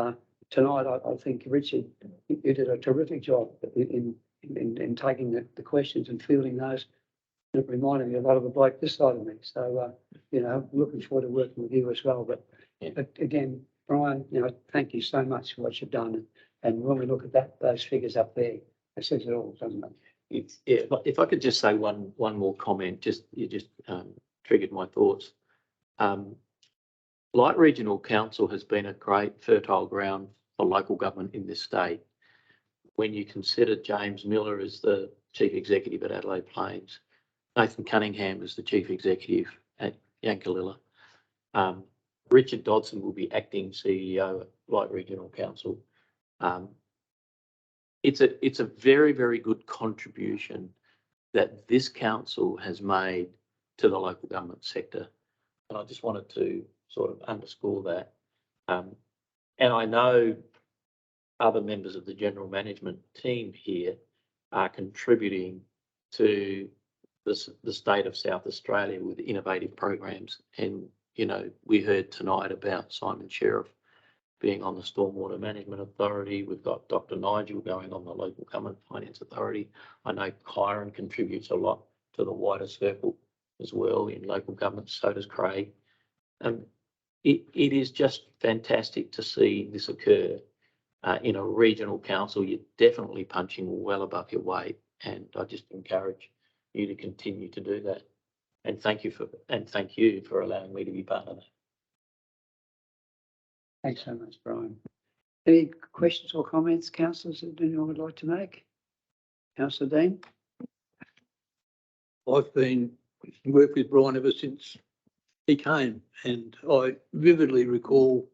tonight I think Richard, you did a terrific job in taking the questions and fielding those. It reminded me a lot of the bloke this side of me. So looking forward to working with you as well. But again, Brian, thank you so much for what you've done. And when we look at those figures up there, it says it all, doesn't it? If I could just say one more comment, you just triggered my thoughts. Light Regional Council has been a great fertile ground for local government in this state. When you consider James Miller as the Chief Executive at Adelaide Plains, Nathan Cunningham as the Chief Executive at Yankalilla, Richard Dodson will be acting CEO at Light Regional Council. It's a very, very good contribution that this council has made to the local government sector. And I just wanted to sort of underscore that. And I know other members of the general management team here are contributing to the state of South Australia with innovative programs. And, we heard tonight about Simon Sheriff being on the Stormwater Management Authority. We've got Dr. Nigel going on the Local Government Finance Authority. I know Kyron contributes a lot to the wider circle as well in local government, so does Craig. It is just fantastic to see this occur in a regional council. You're definitely punching well above your weight, and I just encourage you to continue to do that. And thank you for allowing me to be part of that. Thanks so much, Brian. Any questions or comments, councillors, that anyone would like to make? Councillor Dean? I've been worked with Brian ever since he came, and I vividly recall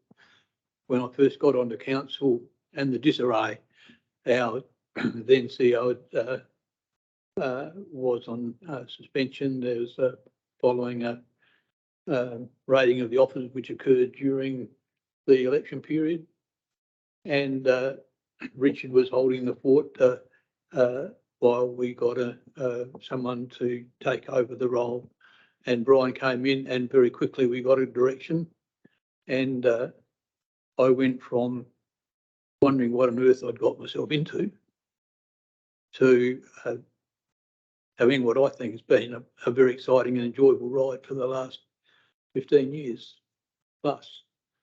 when I first got onto council and the disarray. Our then CEO was on suspension. There was following a raiding of the offices which occurred during the election period, and Richard was holding the fort while we got someone to take over the role. And Brian came in, and very quickly we got a direction, and I went from wondering what on earth I'd got myself into to having what I think has been a very exciting and enjoyable ride for the last 15 years plus.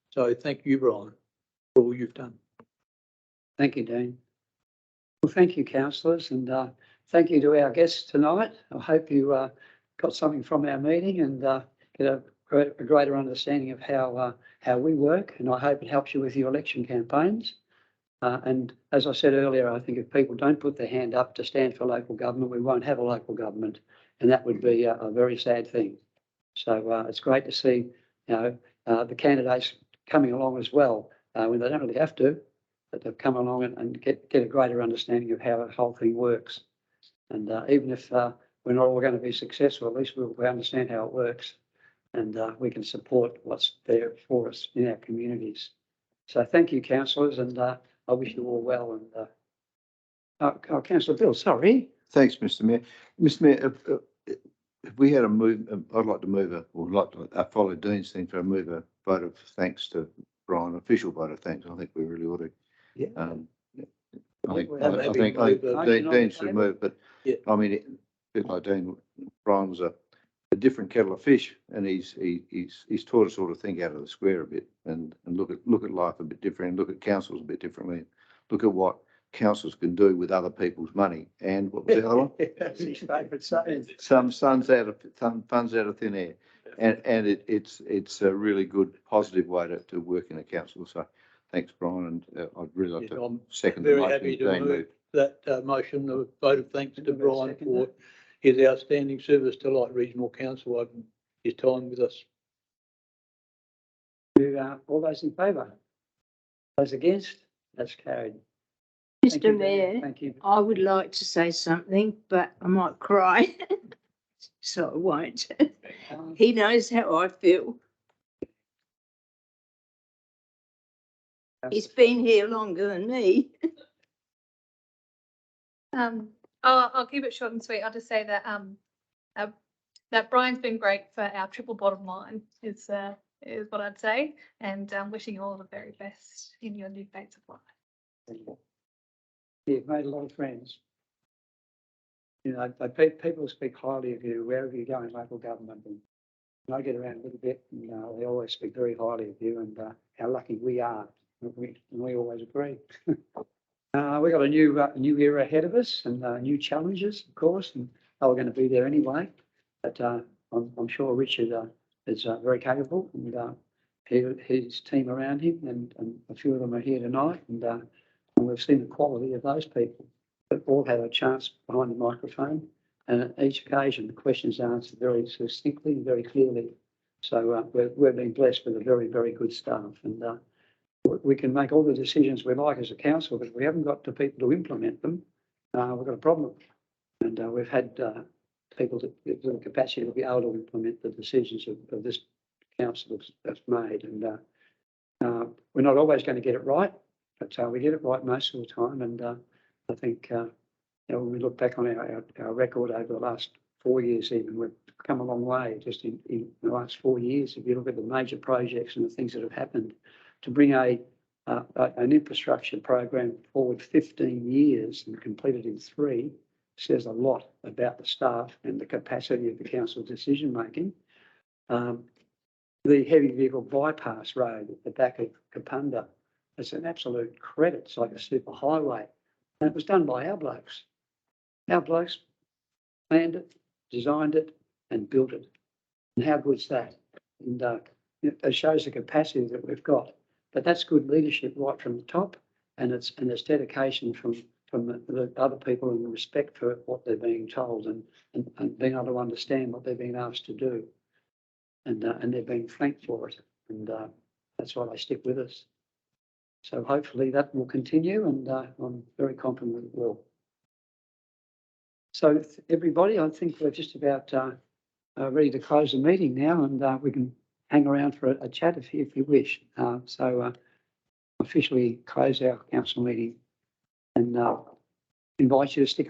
So thank you, Brian, for all you've done. Thank you, Dean. Well, thank you, councillors, and thank you to our guests tonight. I hope you got something from our meeting and get a greater understanding of how we work, and I hope it helps you with your election campaigns. And as I said earlier, I think if people don't put their hand up to stand for local government, we won't have a local government, and that would be a very sad thing. So it's great to see, the candidates coming along as well, when they don't really have to, but they've come along and get a greater understanding of how the whole thing works. And even if we're not all going to be successful, at least we understand how it works, and we can support what's there for us in our communities. So thank you, councillors, and I wish you all well. And Councillor Bill, sorry. Thanks, Mr. Mayor. Mr. Mayor, if we had a move, I'd like to move I follow Dean's thing to move a vote of thanks to Brian, official vote of thanks. I think we really ought to. Yeah. I think Dean should move, but yeah. I mean, a bit like Dean, Brian was a different kettle of fish, and he's taught us all to think out of the square a bit and look at life a bit different, and look at councils a bit differently, look at what councils can do with other people's money. And what was the other one? That's his favourite saying. Some funds out of thin air, and it's a really good positive way to work in a council. So thanks, Brian, and I'd really like to second the motion. Very happy to move that motion, the vote of thanks to Brian for his outstanding service to Light Regional Council over his time with us. All those in favour? Those against? That's carried. Mr. Mayor, thank you. I would like to say something, but I might cry, so I won't. He knows how I feel. He's been here longer than me. I'll keep it short and sweet. I'll just say that that Brian's been great for our triple bottom line is what I'd say, and wishing you all the very best in your new phase of life. You've made a lot of friends. People speak highly of you wherever you go in local government, and I get around a little bit, and they always speak very highly of you and how lucky we are. We always agree. We've got a new era ahead of us, and new challenges, of course, and they were going to be there anyway. But I'm sure Richard is very capable, and his team around him, and a few of them are here tonight, and we've seen the quality of those people that all had a chance behind the microphone, and at each occasion the questions are answered very succinctly and very clearly. So we're being blessed with a very, very good staff, and we can make all the decisions we like as a council, but if we haven't got the people to implement them, we've got a problem. And we've had people that have the capacity to be able to implement the decisions of this council that's made. And we're not always going to get it right, but we get it right most of the time. And I think when we look back on our record over the last 4 years, even we've come a long way just in the last 4 years. If you look at the major projects and the things that have happened, to bring an infrastructure program forward 15 years and complete it in 3 says a lot about the staff and the capacity of the council's decision making. The heavy vehicle bypass road at the back of Kapunda is an absolute credit. It's like a super highway, and it was done by our blokes. Our blokes planned it, designed it, and built it. And how good's that? And it shows the capacity that we've got. But that's good leadership right from the top, and it's dedication from the other people, and the respect for what they're being told, and being able to understand what they're being asked to do, and they're being thanked for it, and that's why they stick with us. So hopefully that will continue, and I'm very confident it will. So everybody, I think we're just about ready to close the meeting now, and we can hang around for a chat if you wish. So officially close our council meeting, and invite you to stick around.